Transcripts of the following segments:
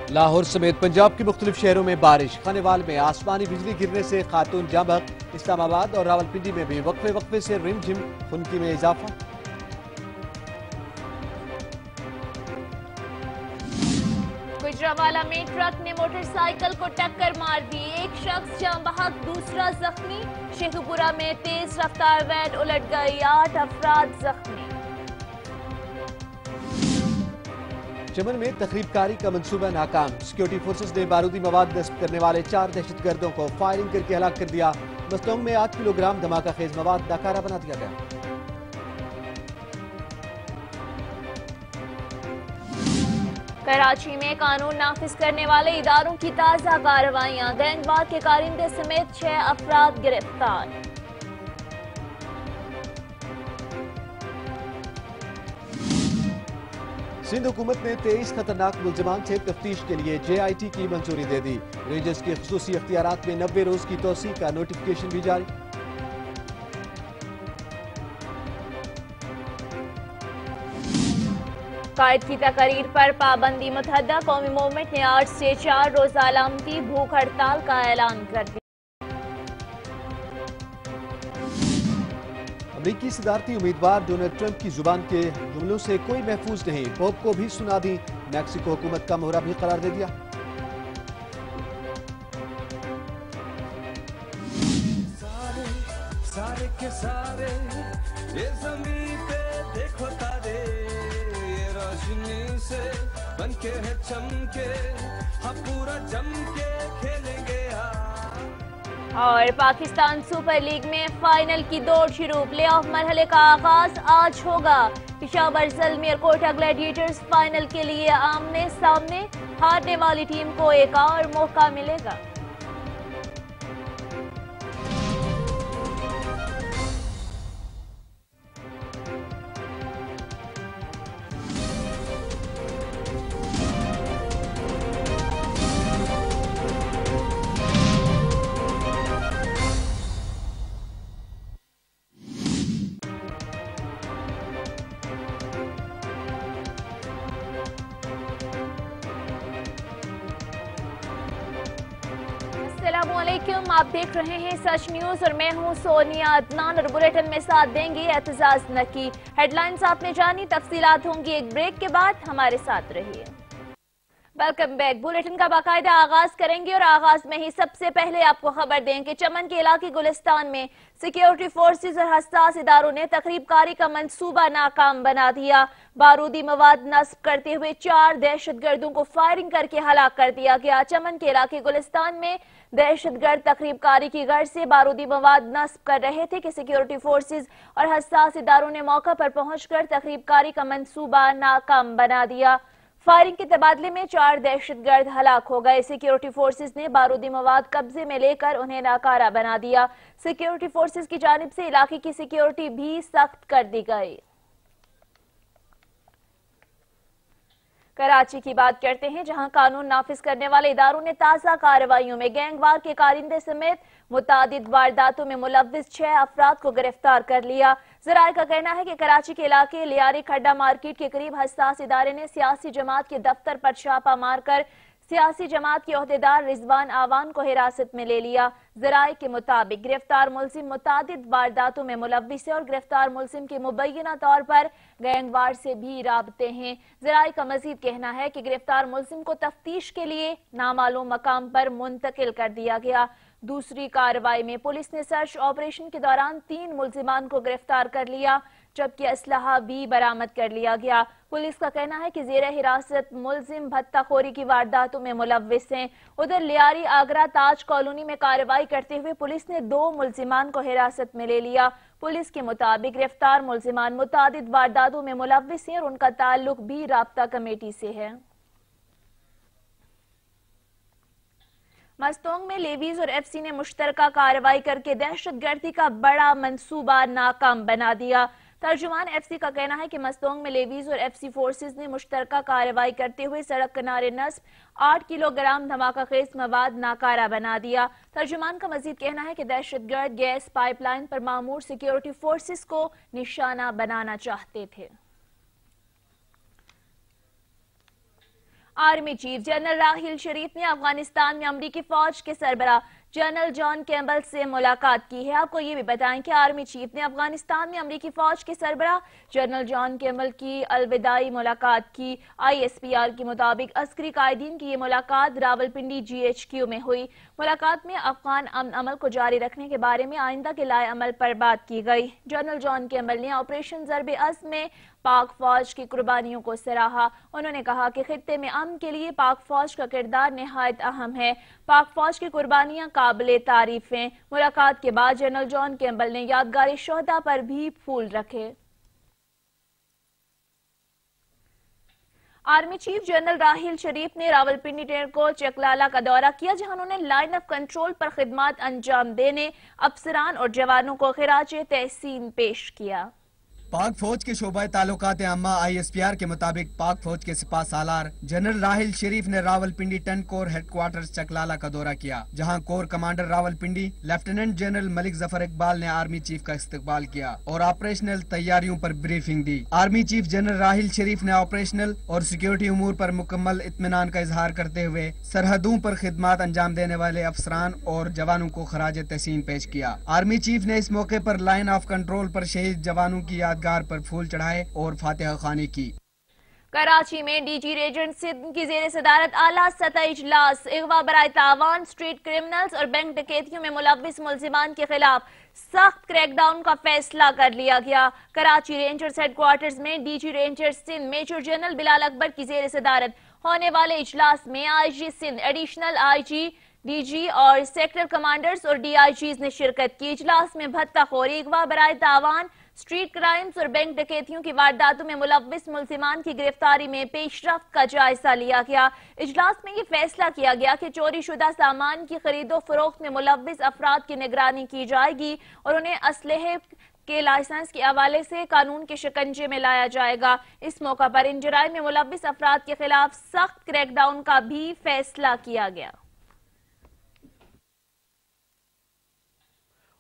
لاہور سمیت پنجاب کے مختلف شہروں میں بارش، خانیوال میں آسمانی بجلی گرنے سے خاتون جاں بحق، اسلام آباد اور راولپنڈی میں بھی وقفے وقفے سے رم جھم خنکی میں اضافہ۔ گجرانوالہ میں ٹرک نے موٹر سائیکل کو ٹکر مار دی، ایک شخص جاں بحق دوسرا زخمی، شیخ پورہ میں تیز رفتار وین الٹ گئی، 8 افراد زخمی۔ چمن میں تخریب کاری کا منصوبہ ناکام، سیکیورٹی فورسز نے بارودی مواد نصب کرنے والے 4 دہشت گردوں کو فائرنگ کر کے ہلاک کر دیا، مستونگ میں 8 کلو گرام دھماکہ خیز مواد ناکارہ بنا دیا گیا۔ کراچی میں قانون نافذ کرنے والے اداروں کی تازہ کارروائیاں، گینگ وار کے کارندے سمیت 6 افراد گرفتار۔ سندھ حکومت نے 23 خطرناک ملزمان سے تفتیش کے لیے JIT کی منظوری دے دی، رینجرز کے خصوصی اختیارات میں 90 روز کی توسیع کا نوٹیفکیشن بھی جاری۔ قائد کی تقریر پر پابندی، متحدہ قومی موومنٹ نے 8 سے 4 روزہ علامتی بھوک ہڑتال کا اعلان کر دیا۔ امریکی صدارتی امیدوار ڈونلڈ ٹرمپ کی زبان کے جملوں سے کوئی محفوظ نہیں، پوپ کو بھی سنا دی، میکسیکو حکومت کا مہرہ بھی قرار دے دیا۔ سارے کے سارے یہ زمین پہ دیکھو تارے، یہ روشنی سے بن کے ہے چمکے، ہم پورا جم کے کھیلیں گے۔ اور پاکستان سپر لیگ میں فائنل کی دوڑ شروع، پلے آف مرحلے کا آغاز آج ہوگا، پشاور زلمی اور کوٹہ گلیڈیٹرز فائنل کے لیے آمنے سامنے، ہارنے والی ٹیم کو ایک اور موقع ملے گا۔ السلام علیکم، آپ دیکھ رہے ہیں سچ نیوز اور میں ہوں سونیا عدنان، اور بلیٹن میں ساتھ دیں گے اعتزاز نقی۔ ہیڈ لائنز آپ نے جانی، تفصیلات ہوں گی ایک بریک کے بعد، ہمارے ساتھ رہیے۔ ویلکم بیک، بلیٹن کا باقاعدہ آغاز کریں گے اور آغاز میں ہی سب سے پہلے آپ کو خبر دیں کہ چمن کے علاقے گلستان میں سیکیورٹی فورسز اور حساس اداروں نے تخریب کاری کا منصوبہ ناکام بنا دیا، بارودی مواد نصب کرتے ہوئے 4 دہشت گردوں کو فائرنگ کر کے ہلاک کر دیا گیا۔ چمن کے علاقے گلستان میں دہشت گرد تخریب کاری کی غرض سے بارودی مواد نصب کر رہے تھے کہ سیکیورٹی فورسز اور حساس اداروں نے موقع پر پہنچ کر تخریب کاری کا منصوبہ ناکام بنا دیا۔ فائرنگ کے تبادلے میں 4 دہشت گرد ہلاک ہو گئے۔ سیکیورٹی فورسز نے بارودی مواد قبضے میں لے کر انہیں ناکارہ بنا دیا۔ سیکیورٹی فورسز کی جانب سے علاقے کی سیکیورٹی بھی سخت کر دی گئی۔ کراچی کی بات کرتے ہیں، جہاں قانون نافذ کرنے والے اداروں نے تازہ کارروائیوں میں گینگ وار کے کارندے سمیت متعدد وارداتوں میں ملوث 6 افراد کو گرفتار کر لیا۔ ذرائع کا کہنا ہے کہ کراچی کے علاقے لیاری کھڈا مارکیٹ کے قریب حساس ادارے نے سیاسی جماعت کے دفتر پر چھاپہ مار کر سیاسی جماعت کے عہدیدار رضوان آوان کو حراست میں لے لیا۔ ذرائع کے مطابق گرفتار ملزم متعدد وارداتوں میں ملوث ہے اور گرفتار ملزم کے مبینہ طور پر گینگ وار سے بھی رابطے ہیں۔ ذرائع کا مزید کہنا ہے کہ گرفتار ملزم کو تفتیش کے لیے نامعلوم مقام پر منتقل کر دیا گیا۔ دوسری کارروائی میں پولیس نے سرچ آپریشن کے دوران 3 ملزمان کو گرفتار کر لیا، جبکہ اسلحہ بھی برآمد کر لیا گیا۔ پولیس کا کہنا ہے کہ زیر حراست ملزم بھتہ خوری کی وارداتوں میں ملوث ہیں۔ ادھر لیاری آگرہ تاج کالونی میں کارروائی کرتے ہوئے پولیس نے 2 ملزمان کو حراست میں لے لیا۔ پولیس کے مطابق گرفتار ملزمان متعدد وارداتوں میں ملوث ہیں اور ان کا تعلق بھی رابطہ کمیٹی سے ہے۔ مستونگ میں لیویز اور ایف سی نے مشترکہ کارروائی کر کے دہشت گردی کا بڑا منصوبہ ناکام بنا دیا۔ ترجمان ایف سی کا کہنا ہے کہ مستونگ میں لیویز اور ایف سی فورسز نے مشترکہ کارروائی کرتے ہوئے سڑک کنارے نصب 8 کلو گرام دھماکہ خیز مواد ناکارہ بنا دیا۔ ترجمان کا مزید کہنا ہے کہ دہشت گرد گیس پائپ لائن پر معمور سیکیورٹی فورسز کو نشانہ بنانا چاہتے تھے۔ आर्मी चीफ जनरल राहिल शरीफ ने अफगानिस्तान में अमरीकी फौज के सरबराह जनरल जॉन कैम्बल से मुलाकात की है। आपको ये भी बताएं कि आर्मी चीफ ने अफगानिस्तान में अमरीकी फौज के सरबराह जनरल जॉन कैम्बल की अलविदाई मुलाकात की। ISPR के मुताबिक अस्करी कायदीन की ये मुलाकात रावलपिंडी GHQ में हुई। मुलाकात में अफगान अमन अमल को जारी रखने के बारे में आइंदा के लाए अमल पर बात की गई। जनरल जॉन कैम्बल ने ऑपरेशन ज़र्ब-ए-अज़्म में पाक फौज की कुर्बानियों को सराहा। उन्होंने कहा कि खित्ते में अमन के लिए पाक फौज का किरदार निहायत अहम है। पाक फौज की कुर्बानियां काबिले तारीफ हैं। मुलाकात के बाद जनरल जॉन कैम्बल ने यादगारी शोहदा पर भी फूल रखे। आर्मी चीफ जनरल राहिल शरीफ ने रावलपिंडी टेरको चकलाला का दौरा किया, जहां उन्होंने लाइन ऑफ कंट्रोल पर खिदमत अंजाम देने अफसरान और जवानों को खिराजे तहसीन पेश किया। पाक फौज के शोबाए ताल्लुकात आम्मा ISPR के मुताबिक पाक फौज के सिपा सालार जनरल राहिल शरीफ ने रावलपिंडी 10 कोर हेडक्वार्टर्स चकलाला का दौरा किया, जहां core commander Rawalpindi lieutenant general Malik Zafar Iqbal ने आर्मी चीफ का इस्तकबाल किया और ऑपरेशनल तैयारियों पर ब्रीफिंग दी। आर्मी चीफ जनरल राहिल शरीफ ने ऑपरेशनल और सिक्योरिटी उमूर पर मुकम्मल इत्मीनान का इजहार करते हुए सरहदों पर खिदमत अंजाम देने वाले अफसरान और जवानों को खराज तहसीन पेश किया। आर्मी चीफ ने इस मौके पर लाइन ऑफ कंट्रोल पर शहीद जवानों की यादगार पर फूल चढ़ाए और फातिहा खानी की। कराची में DG रेंजर्स सिंध की जेर सदारत आला सतह इजलास अगवा बराए तावान, स्ट्रीट क्रिमिनल्स और बैंक डकैतियों में मुलव्विस मुल्जिमान के खिलाफ सख्त क्रैकडाउन का फैसला कर लिया गया। कराची रेंजर्स हेडक्वार्टर्स में DG rangers Sindh major general Bilal Akbar की जेर सदारत होने वाले इजलास में IG Sindh, additional IG, DG और सेक्टर कमांडर्स और DIGs ने शिरकत की। इजलास में भत्ताखोरी, अगवा बराए तावान, स्ट्रीट क्राइम्स और बैंक डकैतियों की वारदातों में मुलव्विस मुल्जिमान की गिरफ्तारी में पेशरफ्त का जायजा लिया गया। इजलास में ये फैसला किया गया कि चोरी शुदा सामान की खरीदो फरोख्त में मुलव्विस अफराद की निगरानी की जाएगी और उन्हें असलहे के लाइसेंस के हवाले से कानून के शिकंजे में लाया जाएगा। इस मौका पर इन जराइम में मुलव्विस अफराद के खिलाफ सख्त क्रैकडाउन का भी फैसला किया गया।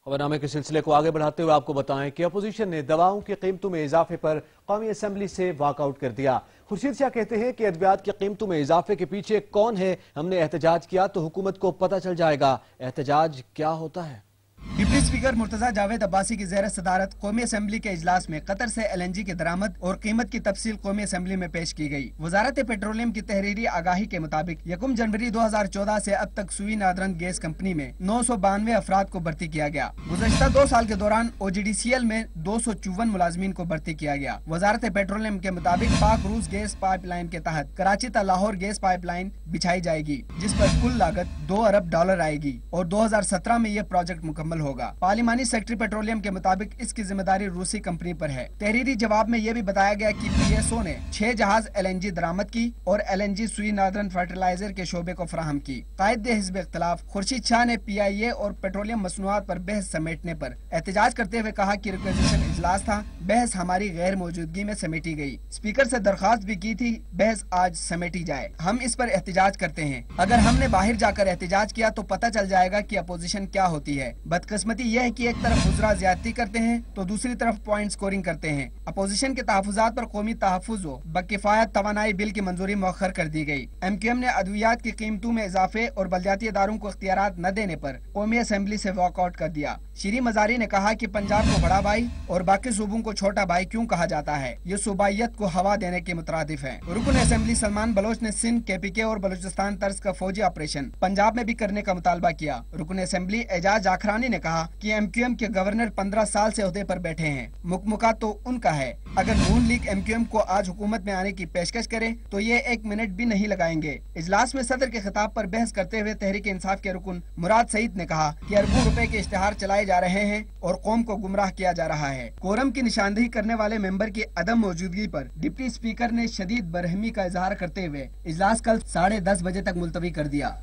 खबरनामे के सिलसिले को आगे बढ़ाते हुए आपको बताएं कि अपोजिशन ने दवाओं की कीमतों में इजाफे पर कौमी असेंबली से वॉकआउट कर दिया। खुर्शीद शाह कहते हैं कि अद्वियात की कीमतों में इजाफे के पीछे कौन है, हमने एहतजाज किया तो हुकूमत को पता चल जाएगा एहतजाज क्या होता है। डिप्टी स्पीकर मुर्तजा जावेद अब्बासी की ज़ेर सदारत कौमी असेंबली के इजलास में कतर से LNG के दरामद और कीमत की तफसील कौमी असेंबली में पेश की गई। वजारत पेट्रोलियम की तहरीरी आगाही के मुताबिक 1 जनवरी 2014 से अब तक सुई नादरन गैस कंपनी में 992 अफराद को भर्ती किया गया। गुज़श्ता 2 साल के दौरान OGDCL में 254 मुलाजमीन को भर्ती किया गया। वजारत पेट्रोलियम के मुताबिक पाक रूस गैस पाइपलाइन के तहत कराची ता लाहौर गैस पाइपलाइन बिछाई जाएगी, जिस पर कुल लागत $2 अरब आएगी और 2017 में यह प्रोजेक्ट मुकम्मल होगा। पार्लिमानी सेक्रेटरी पेट्रोलियम के मुताबिक इसकी जिम्मेदारी रूसी कंपनी पर है। तहरीरी जवाब में यह भी बताया गया कि PSO ने 6 जहाज LNG दरामद की और LNG सुई नादरन फर्टिलाइजर के शोबे को फराहम की। कायदे हिज़्ब इख्तिलाफ खुर्शीद शाह ने PIA और पेट्रोलियम मसनूआत पर बहस समेटने पर एहतजाज करते हुए कहा कि रिक्वेजिशन इजलास था, बहस हमारी गैर मौजूदगी में समेटी गई। स्पीकर से दरख्वास्त भी की थी, बहस आज समेटी जाए। हम इस पर एहतजाज करते हैं। अगर हमने बाहर जाकर एहतजाज किया तो पता चल जाएगा कि अपोजिशन क्या होती है। बदकिस्मती यह है कि एक तरफ वज़रा ज्यादती करते हैं तो दूसरी तरफ पॉइंट स्कोरिंग करते हैं। अपोजिशन के तहफ़्फ़ुज़ात पर कौमी तहफ़्फ़ुज़ व बकिफ़ायत तवानाई बिल की मंजूरी मौखर कर दी गई। MQM ने अद्वियात की कीमतों में इजाफे और बलदियाती इदारों को इख्तियारात न देने पर कौमी असेंबली से वॉकआउट कर दिया। श्री मजारी ने कहा कि पंजाब को बड़ा भाई और बाकी सूबों को छोटा भाई क्यों कहा जाता है, ये सूबाइयत को हवा देने के मुतरादिफ है। रुकन असेंबली सलमान बलोच ने सिंध, KPK और बलूचिस्तान तर्ज का फौजी ऑपरेशन पंजाब में भी करने का मुतालबा किया। रुकन असेंबली एजाज जाखरानी ने कहा कि MQM के गवर्नर 15 साल से ओहदे पर बैठे हैं, मुकमुका तो उनका है। अगर नून लीग MQM को आज हुकूमत में आने की पेशकश करे तो ये 1 मिनट भी नहीं लगाएंगे। इजलास में सदर के खिताब पर बहस करते हुए तहरीक इंसाफ के रुकन मुराद सईद ने कहा कि अरबों रुपए के इश्तिहार चलाए जा रहे हैं और कौम को गुमराह किया जा रहा है। कोरम की निशानदेही करने वाले मेंबर की अदम मौजूदगी पर डिप्टी स्पीकर ने शदीद बरहमी का इजहार करते हुए इजलास कल 10:30 बजे तक मुलतवी कर दिया।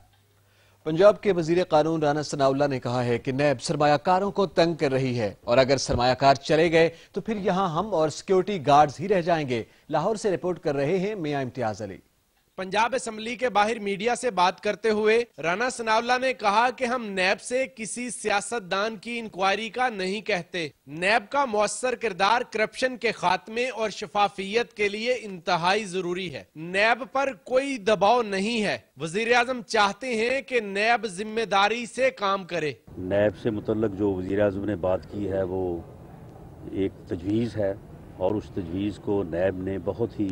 पंजाब के वजीर कानून राना सनाउल्लाह ने कहा है कि नैब सरमायाकारों को तंग कर रही है और अगर सरमायाकार चले गए तो फिर यहाँ हम और सिक्योरिटी गार्ड्स ही रह जाएंगे। लाहौर से रिपोर्ट कर रहे हैं मियां इम्तियाज अली। पंजाब असम्बली के बाहर मीडिया से बात करते हुए राना सनाउल्लाह ने कहा कि हम नैब से किसी सियासतदान की इंक्वायरी का नहीं कहते। नैब का मौसर किरदार करप्शन के खात्मे और शफाफियत के लिए इंतहाई जरूरी है। नैब पर कोई दबाव नहीं है। वजीर आजम चाहते हैं कि नैब जिम्मेदारी से काम करे। नैब से मुतल्लक जो वजीर आजम ने बात की है वो एक तजवीज़ है और उस तजवीज़ को नैब ने बहुत ही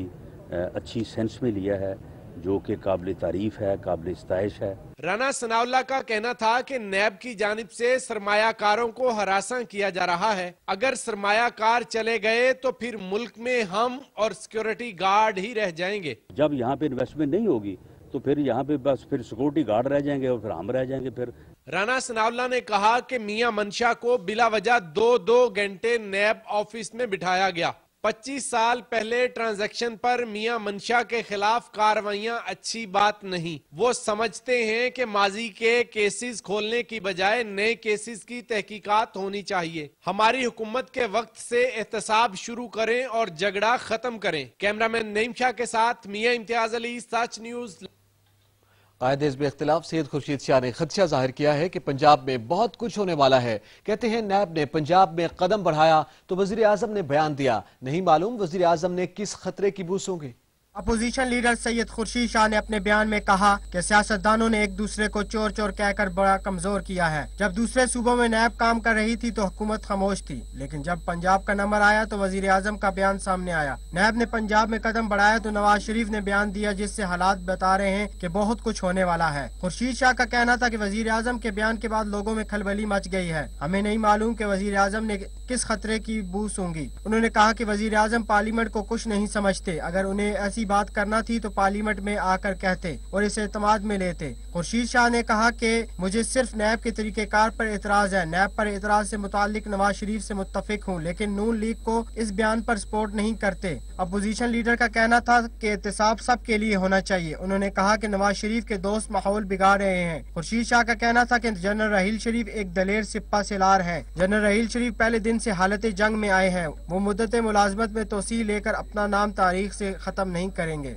अच्छी सेंस में लिया है, जो कि काबिल तारीफ है, काबिल इस्ताइश है। राना सनाउल्लाह का कहना था कि नैब की जानिब से सरमायाकारों को हरासा किया जा रहा है। अगर सरमायाकार चले गए तो फिर मुल्क में हम और सिक्योरिटी गार्ड ही रह जाएंगे। जब यहाँ पे इन्वेस्टमेंट नहीं होगी तो फिर यहाँ पे बस फिर सिक्योरिटी गार्ड रह जाएंगे और फिर हम रह जाएंगे। फिर राना सनाउल्लाह ने कहा कि मियां मंशा को बिला वजह 2-2 घंटे नैब ऑफिस में बिठाया गया। 25 साल पहले ट्रांजैक्शन पर मियां मंशा के खिलाफ कार्रवाइयां अच्छी बात नहीं। वो समझते हैं कि माजी के केसेस खोलने की बजाय नए केसेस की तहकीकात होनी चाहिए। हमारी हुकूमत के वक्त से एहतसाब शुरू करें और झगड़ा खत्म करें। कैमरामैन नईम शाह के साथ मियां इम्तियाज अली, सच न्यूज। कायदे हिज़्ब इख्तिलाफ सैयद खुर्शीद शाह ने खदशा जाहिर किया है कि पंजाब में बहुत कुछ होने वाला है। कहते हैं नैब ने पंजाब में कदम बढ़ाया तो वजीर आजम ने बयान दिया, नहीं मालूम वजीर आजम ने किस खतरे की बू सूंघी। अपोजिशन लीडर सैयद खुर्शीद शाह ने अपने बयान में कहा कि सियासतदानों ने एक दूसरे को चोर चोर कहकर बड़ा कमजोर किया है। जब दूसरे सूबों में नैब काम कर रही थी तो हुकूमत खामोश थी, लेकिन जब पंजाब का नंबर आया तो वजीर आजम का बयान सामने आया। नैब ने पंजाब में कदम बढ़ाया तो नवाज शरीफ ने बयान दिया, जिससे हालात बता रहे हैं कि बहुत कुछ होने वाला है। खुर्शीद शाह का कहना था कि वजीर आजम के बयान के बाद लोगों में खलबली मच गई है। हमें नहीं मालूम कि वजीर आजम ने किस खतरे की बू सूंघी। उन्होंने कहा कि वजीर आजम पार्लियामेंट को कुछ नहीं समझते। अगर उन्हें ऐसी बात करना थी तो पार्लियामेंट में आकर कहते और इसे एतमाद में लेते। खुर्शीद शाह ने कहा कि मुझे सिर्फ नैब के तरीकेकार पर एतराज है। नैब पर एतराज से मुतालिक नवाज शरीफ से मुत्तफिक हूँ, लेकिन नून लीग को इस बयान पर सपोर्ट नहीं करते। अपोजिशन लीडर का कहना था कि एहतसाब सब के लिए होना चाहिए। उन्होंने कहा कि नवाज शरीफ के दोस्त माहौल बिगाड़ रहे हैं। खुर्शीद शाह का कहना था कि जनरल राहील शरीफ एक दलेर सिपा सलार है। जनरल राहील शरीफ पहले दिन से हालत जंग में आए हैं। वो मुद्दत मुलाजमत में तोसी लेकर अपना नाम तारीख से खत्म नहीं करेंगे।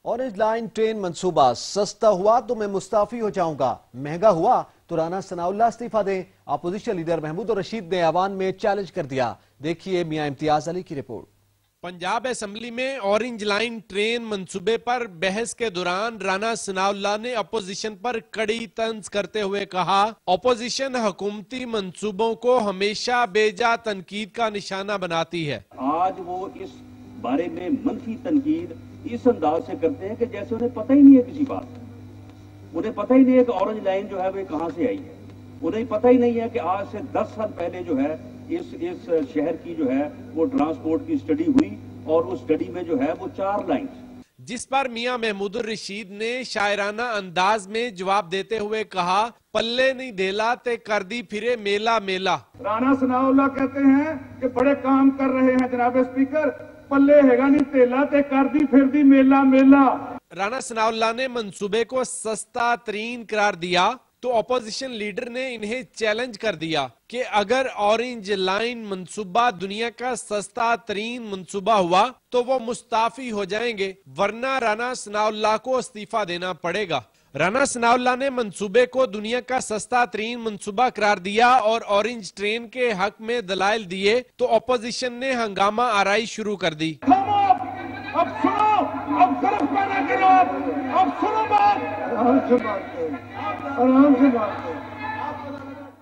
ऑरेंज लाइन ट्रेन मंसूबा सस्ता हुआ तो मैं मुस्ताफी हो जाऊंगा, महंगा हुआ तो राना सनाउल्लाह इस्तीफा दें। अपोजिशन लीडर महमूद रशीद ने ऐवान में चैलेंज कर दिया। देखिए मियां इम्तियाज अली की रिपोर्ट। पंजाब असम्बली में ऑरेंज लाइन ट्रेन मंसूबे पर बहस के दौरान राना सनाउल्लाह ने अपोजिशन पर कड़ी तंज करते हुए कहा, अपोजिशन हुकूमती मंसूबों को हमेशा बेजा तनकीद का निशाना बनाती है। आज वो इस बारे में मनफी तनकीद इस अंदाज से करते हैं कि जैसे उन्हें पता ही नहीं है किसी बात। उन्हें पता ही नहीं है कि ऑरेंज लाइन जो है वो कहां से आई है। उन्हें पता ही नहीं है कि आज से 10 साल पहले जो है इस शहर की जो है वो ट्रांसपोर्ट की स्टडी हुई और उस स्टडी में जो है वो 4 लाइन, जिस पर मियां महमूद रशीद ने शायराना अंदाज में जवाब देते हुए कहा, पल्ले नहीं देला ते कर दी फिरे मेला मेला। राना सनाउल्लाह कहते हैं कि बड़े काम कर रहे हैं जनाब स्पीकर, पल्ले हैगा नहीं तेला ते कर दी फिर दी मेला मेला। राना सनाउल्लाह ने मंसूबे को सस्ता तरीन करार दिया तो अपोजिशन लीडर ने इन्हें चैलेंज कर दिया कि अगर ऑरेंज लाइन मंसूबा दुनिया का सस्ता तरीन मंसूबा हुआ तो वो मुस्ताफी हो जाएंगे, वरना राना सनाउल्लाह को इस्तीफा देना पड़ेगा। राना सनाउल्लाह ने मंसूबे को दुनिया का सस्ता तरीन मंसूबा करार दिया और ऑरेंज ट्रेन के हक में दलाइल दिए तो अपोजिशन ने हंगामा आराई शुरू कर दी। अब सुनो, अब तरफ पैदा करो, अब सुनो बात, आराम से बात।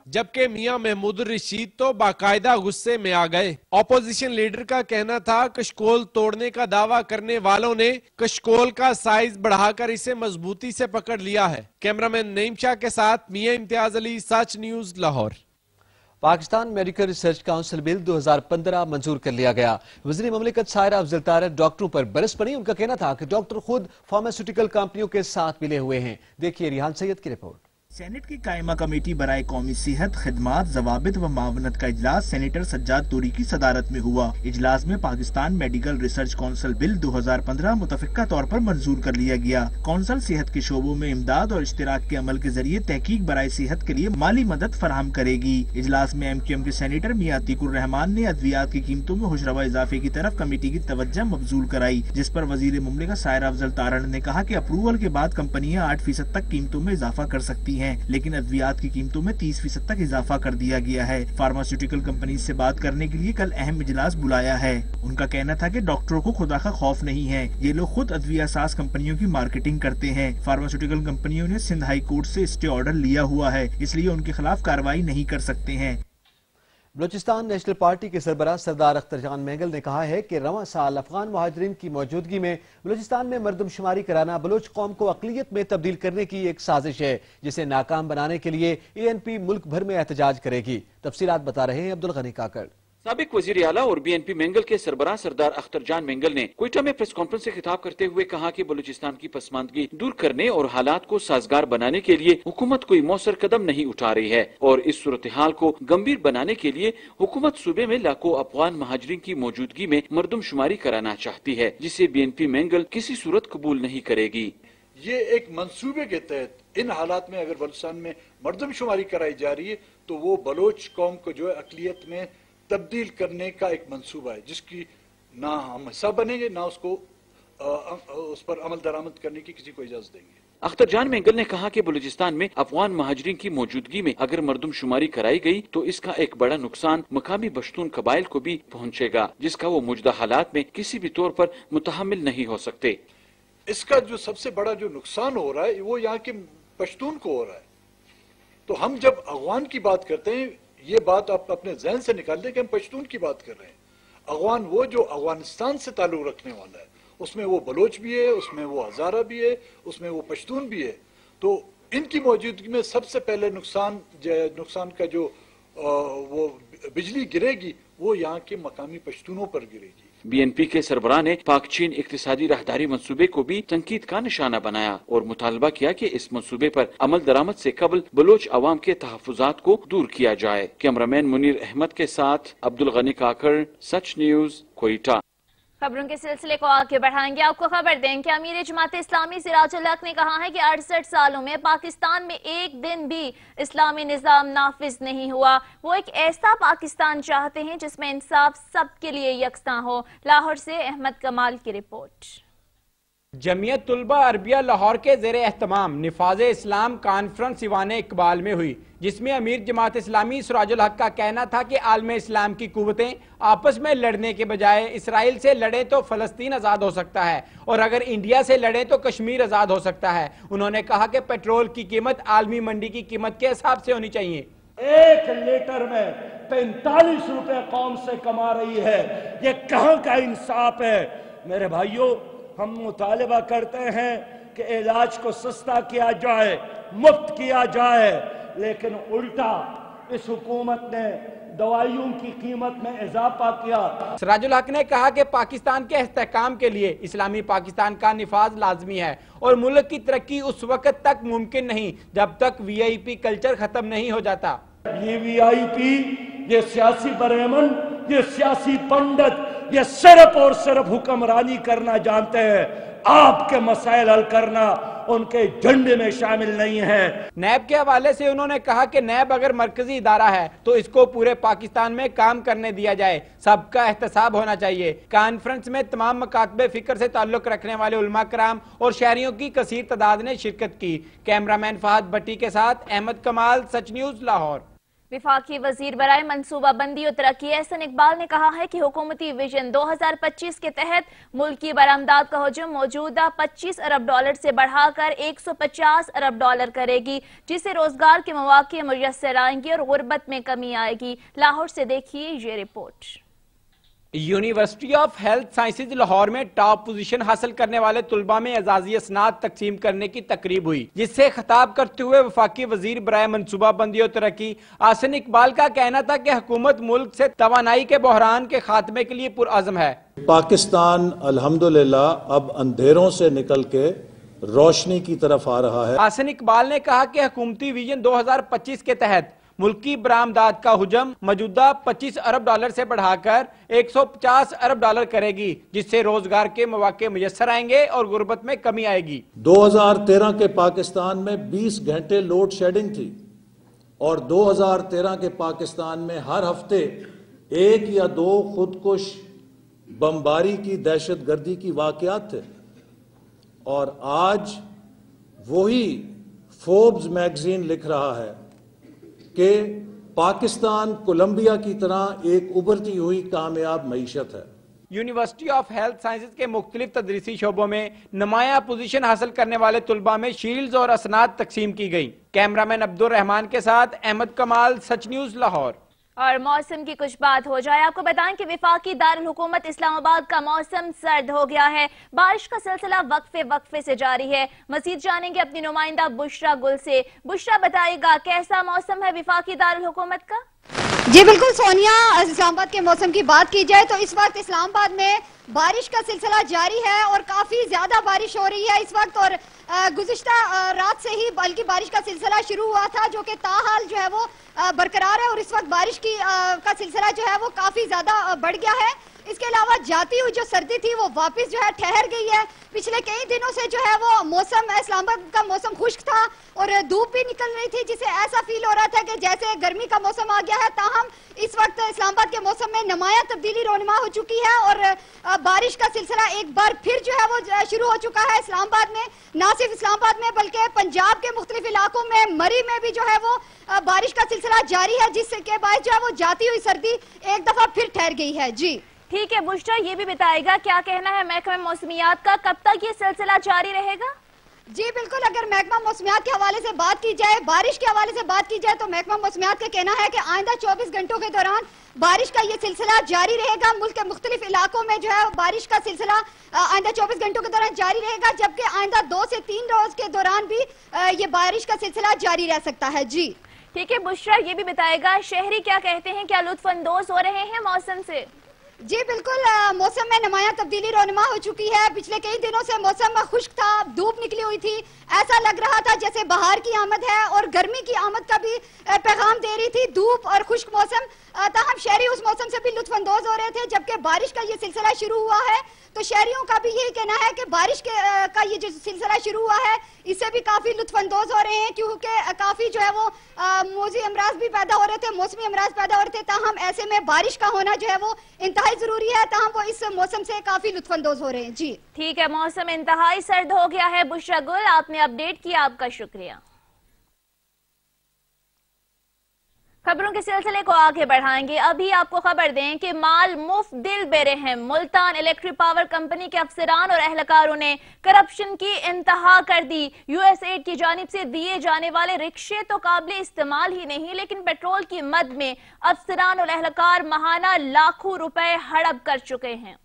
जबकि मियां महमूद रशीद तो बाकायदा गुस्से में आ गए। ऑपोजिशन लीडर का कहना था कशकोल तोड़ने का दावा करने वालों ने कशकोल का साइज बढ़ाकर इसे मजबूती से पकड़ लिया है। कैमरामैन नईम शाह के साथ Mian Imtiaz Ali, Sach news, Lahore. Pakistan medical research council bill 2015 मंजूर कर लिया गया। वज़ीर ममलिकत सायरा अफजल तारक डॉक्टरों पर बरस पड़ी। उनका कहना था कि डॉक्टर खुद फार्मास्यूटिकल कंपनियों के साथ मिले हुए हैं। देखिए रिहान सैयद की रिपोर्ट। سینٹ کی قائمہ کمیٹی برائے قومی صحت، خدمات، ضوابط و معاونت کا اجلاس سینیٹر سجاد طوری کی صدارت میں ہوا۔ اجلاس میں پاکستان میڈیکل ریسرچ کونسل بل 2015 متفقہ طور پر منظور کر لیا گیا۔ کونسل صحت کے شعبوں میں امداد اور اشتراک کے عمل کے ذریعے تحقیق برائے صحت کے لیے مالی مدد فراہم کرے گی۔ اجلاس میں MQM کے سینیٹر میاں عتیق الرحمان نے ادویات کی قیمتوں میں ہوشربا اضافے کی طرف کمیٹی کی توجہ مبذول کرائی، جس پر وزیر مملکت سائرہ افضل تارڑ نے کہا کہ اپروول کے بعد کمپنیاں 8% تک قیمتوں میں اضافہ کر سکتی ہیں، لیکن ادویات کی قیمتوں میں 30% تک اضافہ کر دیا گیا ہے۔ فارماسیوٹیکل کمپنیز سے بات کرنے کے لیے کل اہم اجلاس بلایا ہے۔ ان کا کہنا تھا کہ ڈاکٹروں کو خدا کا خوف نہیں ہے، یہ لوگ خود ادویہ ساز کمپنیوں کی مارکیٹنگ کرتے ہیں۔ فارماسیوٹیکل کمپنیوں نے سندھ ہائی کورٹ سے اسٹے آرڈر لیا ہوا ہے، اس لیے ان کے خلاف کارروائی نہیں کر سکتے ہیں۔ بلوچستان نیشنل پارٹی کے سربراہ سردار اختر جان مینگل نے کہا ہے کہ رواں سال افغان مہاجرین کی موجودگی میں بلوچستان میں مردم شماری کرانا بلوچ قوم کو اقلیت میں تبدیل کرنے کی ایک سازش ہے، جسے ناکام بنانے کے لیے ANP ملک بھر میں احتجاج کرے گی۔ تفصیلات بتا رہے ہیں عبدالغنی کاکڑ۔ سابق وزیر اعلیٰ اور BNP مینگل کے سربراہ سردار اختر جان مینگل نے کوئٹہ میں پریس کانفرنس سے خطاب کرتے ہوئے کہا کہ بلوچستان کی پسماندگی دور کرنے اور حالات کو سازگار بنانے کے لیے حکومت کوئی مؤثر قدم نہیں اٹھا رہی ہے، اور اس صورتحال کو گمبھیر بنانے کے لیے حکومت صوبے میں لاکھوں افغان مہاجرین کی موجودگی میں مردم شماری کرانا چاہتی ہے، جسے BNP مینگل کسی صورت قبول نہیں کرے گی۔ یہ ایک منصوبے کے تحت ان حالات میں اگر بلوچستان میں مردم شماری کرائی جا رہی ہے تو وہ بلوچ قوم کو جو ہے اقلیت میں تبدیل کرنے کا ایک منصوبہ ہے، جس کی نہ ہم حصہ بنیں گے، نہ اس پر عمل درآمد کرنے کی کسی کو اجازت دیں گے۔ اختر جان مینگل نے کہا کہ بلوچستان میں افغان مہاجرین کی موجودگی میں اگر مردم شماری کرائی گئی تو اس کا ایک بڑا نقصان مقامی پشتون قبائل کو بھی پہنچے گا، جس کا وہ موجودہ حالات میں کسی بھی طور پر متحمل نہیں ہو سکتے۔ اس کا جو سب سے بڑا جو نقصان ہو رہا ہے وہ یہاں کے پشتون کو ہو رہا ہے۔ تو ہم جب اغوان کی بات کرتے ہیں، یہ بات آپ اپنے ذہن سے نکال دیں کہ ہم پشتون کی بات کر رہے ہیں۔ اغوان وہ جو افغانستان سے تعلق رکھنے والا ہے، اس میں وہ بلوچ بھی ہے، اس میں وہ ہزارہ بھی ہے، اس میں وہ پشتون بھی ہے۔ تو ان کی موجودگی میں سب سے پہلے نقصان کا جو وہ بجلی گرے گی وہ یہاں کے مقامی پشتونوں پر گرے گی۔ BNP کے سربراہ نے پاک چین اقتصادی راہداری منصوبے کو بھی تنقید کا نشانہ بنایا اور مطالبہ کیا کہ اس منصوبے پر عمل درآمد سے قبل بلوچ عوام کے تحفظات کو دور کیا جائے۔ کیمرامین منیر احمد کے ساتھ عبدالغنی کاکڑ، سچ نیوز، کوئٹہ۔ خبروں کے سلسلے کو آگے بڑھائیں گے۔ آپ کو خبر دیں کہ امیر جماعت اسلامی سراج الحق نے کہا ہے کہ 68 سالوں میں پاکستان میں ایک دن بھی اسلامی نظام نافذ نہیں ہوا۔ وہ ایک ایسا پاکستان چاہتے ہیں جس میں انصاف سب کے لیے یکساں ہو۔ لاہور سے احمد کمال کی رپورٹ۔ جمعیت طلبہ عربیہ لاہور کے زیر اہتمام نفاذ اسلام کانفرنس ایوان اقبال میں ہوئی، جس میں امیر جماعت اسلامی سراج الحق کا کہنا تھا کہ عالم اسلام کی قوتیں آپس میں لڑنے کے بجائے اسرائیل سے لڑیں تو فلسطین آزاد ہو سکتا ہے، اور اگر انڈیا سے لڑیں تو کشمیر آزاد ہو سکتا ہے۔ انہوں نے کہا کہ پیٹرول کی قیمت عالمی منڈی کی قیمت کے حساب سے ہونی چاہیے۔ 1 لیٹر میں 45 روپے قوم سے کما رہی ہے، یہ کہاں کا انصاف ہے؟ میرے بھائیوں، ہم مطالبہ کرتے ہیں کہ علاج کو سستا کیا جائے، مفت کیا جائے، لیکن الٹا اس حکومت نے دوائیوں کی قیمت میں اضافہ کیا۔ سراج الحق نے کہا کہ پاکستان کے استحکام کے لیے اسلامی پاکستان کا نفاذ لازمی ہے، اور ملک کی ترقی اس وقت تک ممکن نہیں جب تک VIP کلچر ختم نہیں ہو جاتا۔ یہ VIP، یہ سیاسی برہمن، یہ سیاسی پنڈت، یہ صرف اور صرف حکمرانی کرنا جانتے ہیں، آپ کے مسائل حل کرنا ان کے جھنڈے میں شامل نہیں ہے۔ نیب کے حوالے سے انہوں نے کہا کہ نیب اگر مرکزی ادارہ ہے تو اس کو پورے پاکستان میں کام کرنے دیا جائے، سب کا احتساب ہونا چاہیے۔ کانفرنس میں تمام مکاتب فکر سے تعلق رکھنے والے علماء کرام اور شہریوں کی کثیر تعداد نے شرکت کی۔ کیمرامین فہد بٹی کے ساتھ احمد کمال، سچ نیوز، لاہور۔ وفاقی وزیر برائے منصوبہ بندی و ترقی احسن اقبال نے کہا ہے کہ حکومتی ویژن 2025 کے تحت ملکی برآمدات کا حجم موجودہ $25 ارب سے بڑھا کر $150 ارب کرے گی، جس سے روزگار کے مواقع میسر آئیں گے اور غربت میں کمی آئے گی۔ لاہور سے دیکھیے یہ report. University of health sciences Lahore میں ٹاپ پوزیشن حاصل کرنے والے طلباء میں اعزازی اسناد تقسیم کرنے کی تقریب ہوئی، جس سے خطاب کرتے ہوئے وفاقی وزیر برائے منصوبہ بندی و ترقی احسن اقبال کا کہنا تھا کہ حکومت ملک سے توانائی کے بحران کے خاتمے کے لیے پرعزم ہے۔ پاکستان الحمدللہ اب اندھیروں سے نکل کے रोशनी की तरफ आ रहा है। हसन इकबाल ने कहा कि हुकूमती विजन 2025 के तहत मुल्की बरामदात का हुजम मौजूदा 25 अरब डॉलर से बढ़ाकर 150 अरब डॉलर करेगी, जिससे रोजगार के मौके मुयस्सर आएंगे और गुर्बत में कमी आएगी। 2013 के पाकिस्तान में 20 घंटे लोड शेडिंग थी और 2013 के पाकिस्तान में हर हफ्ते 1 या 2 खुदकुश बमबारी की दहशतगर्दी की वाकयात थे, और आज वही फोर्ब्स मैगजीन लिख रहा है कि पाकिस्तान कोलंबिया की तरह एक उभरती हुई कामयाब मईशत है। यूनिवर्सिटी ऑफ हेल्थ साइंसेज के मुख्तलिफ तदरीसी शोबों में नुमाया पोजीशन हासिल करने वाले तुलबा में शील्ड्स और असनाद तकसीम की गई। कैमरामैन अब्दुल रहमान के साथ अहमद कमाल, सच न्यूज लाहौर। और मौसम की कुछ बात हो जाए, आपको बताएं कि विफाकी दारुल हुकूमत इस्लामाबाद का मौसम सर्द हो गया है। बारिश का सिलसिला वक्फे से जारी है। मजीद जानेंगे अपनी नुमाइंदा बुशरा गुल से। बुशरा, बताइएगा कैसा मौसम है विफाकी दारुल हुकूमत का? जी बिल्कुल सोनिया, इस्लामाबाद के मौसम की बात की जाए तो इस वक्त इस्लामाबाद में बारिश का सिलसिला जारी है और काफी ज्यादा बारिश हो रही है इस वक्त। और गुज़िश्ता रात से ही बल्कि बारिश का सिलसिला शुरू हुआ था, जो कि ताहाल जो है वो बरकरार है, और इस वक्त बारिश की का सिलसिला जो है वो काफी ज्यादा बढ़ गया है। इसके अलावा जाती हुई जो सर्दी थी वो वापस जो है ठहर गई है। पिछले कई दिनों से जो है वो मौसम, इस्लामाबाद का मौसम खुश्क था और धूप भी निकल रही थी, जिससे ऐसा फील हो रहा था कि जैसे गर्मी का मौसम आ गया है। ताहम इस वक्त इस्लामाबाद के मौसम में नुमाया तब्दीली रोनुमा हो चुकी है और बारिश का सिलसिला एक बार फिर जो है वो शुरू हो चुका है इस्लामाबाद में। ना सिर्फ इस्लामाबाद में बल्कि पंजाब के मुख्तलिफ इलाकों में, मरी में भी जो है वो बारिश का सिलसिला जारी है, जिसके बाद जो है वो जाती हुई सर्दी एक दफा फिर ठहर गई है। जी ठीक है बुशरा, ये भी बताएगा क्या कहना है महकमा मौसमियात का, कब तक ये सिलसिला जारी रहेगा? जी बिल्कुल, अगर महकमा मौसमियात के हवाले से बात की जाए, बारिश के हवाले से बात की जाए तो महकमा मौसमियात का कहना है कि आइंदा 24 घंटों के दौरान बारिश का ये सिलसिला जारी रहेगा। मुल्क के मुख्तलिफ इलाकों में जो है बारिश का सिलसिला आइंदा 24 घंटों के दौरान जारी रहेगा, जबकि आइंदा 2 से 3 रोज के दौरान भी ये बारिश का सिलसिला जारी रह सकता है। जी ठीक है बुशरा, ये भी बताएगा शहरी क्या कहते हैं, क्या लुत्फानंदोज हो रहे हैं मौसम से? जी बिल्कुल, मौसम में नुमाया तब्दीली रोनुमा हो चुकी है। पिछले कई दिनों से मौसम खुश्क था, धूप निकली हुई थी, ऐसा लग रहा था जैसे बाहर की आमद है और गर्मी की आमद का भी पैगाम दे रही थी धूप और खुश्क मौसम। ताहम शहरी उस मौसम से भी लुत्फानंदोज हो रहे थे। जबकि बारिश का ये सिलसिला शुरू हुआ है तो शहरियों का भी यही कहना है कि बारिश का ये जो सिलसिला शुरू हुआ है इससे भी काफी लुत्फानंदोज हो रहे हैं, क्योंकि काफी जो है वो मौसमी अमराज भी पैदा हो रहे थे, मौसमी अमराज पैदा हो रहे थे। ताहम ऐसे में बारिश का होना जो है वो इंतहाई जरूरी है, ताहम वो इस मौसम से काफी लुत्फानंदोज हो रहे हैं। जी ठीक है, मौसम इंतहाई सर्द हो गया है। बुशरा गुल, आपने अपडेट किया, आपका शुक्रिया। खबरों के सिलसिले को आगे बढ़ाएंगे। अभी आपको खबर दें कि माल मुफ्त दिल बेरहम, मुल्तान इलेक्ट्रिक पावर कंपनी के अफसरान और अहलकारों ने करप्शन की इंतहा कर दी। यूएसएड की जानिब से दिए जाने वाले रिक्शे तो काबिल इस्तेमाल ही नहीं, लेकिन पेट्रोल की मद में अफसरान और अहलकार महाना लाखों रुपए हड़प कर चुके हैं।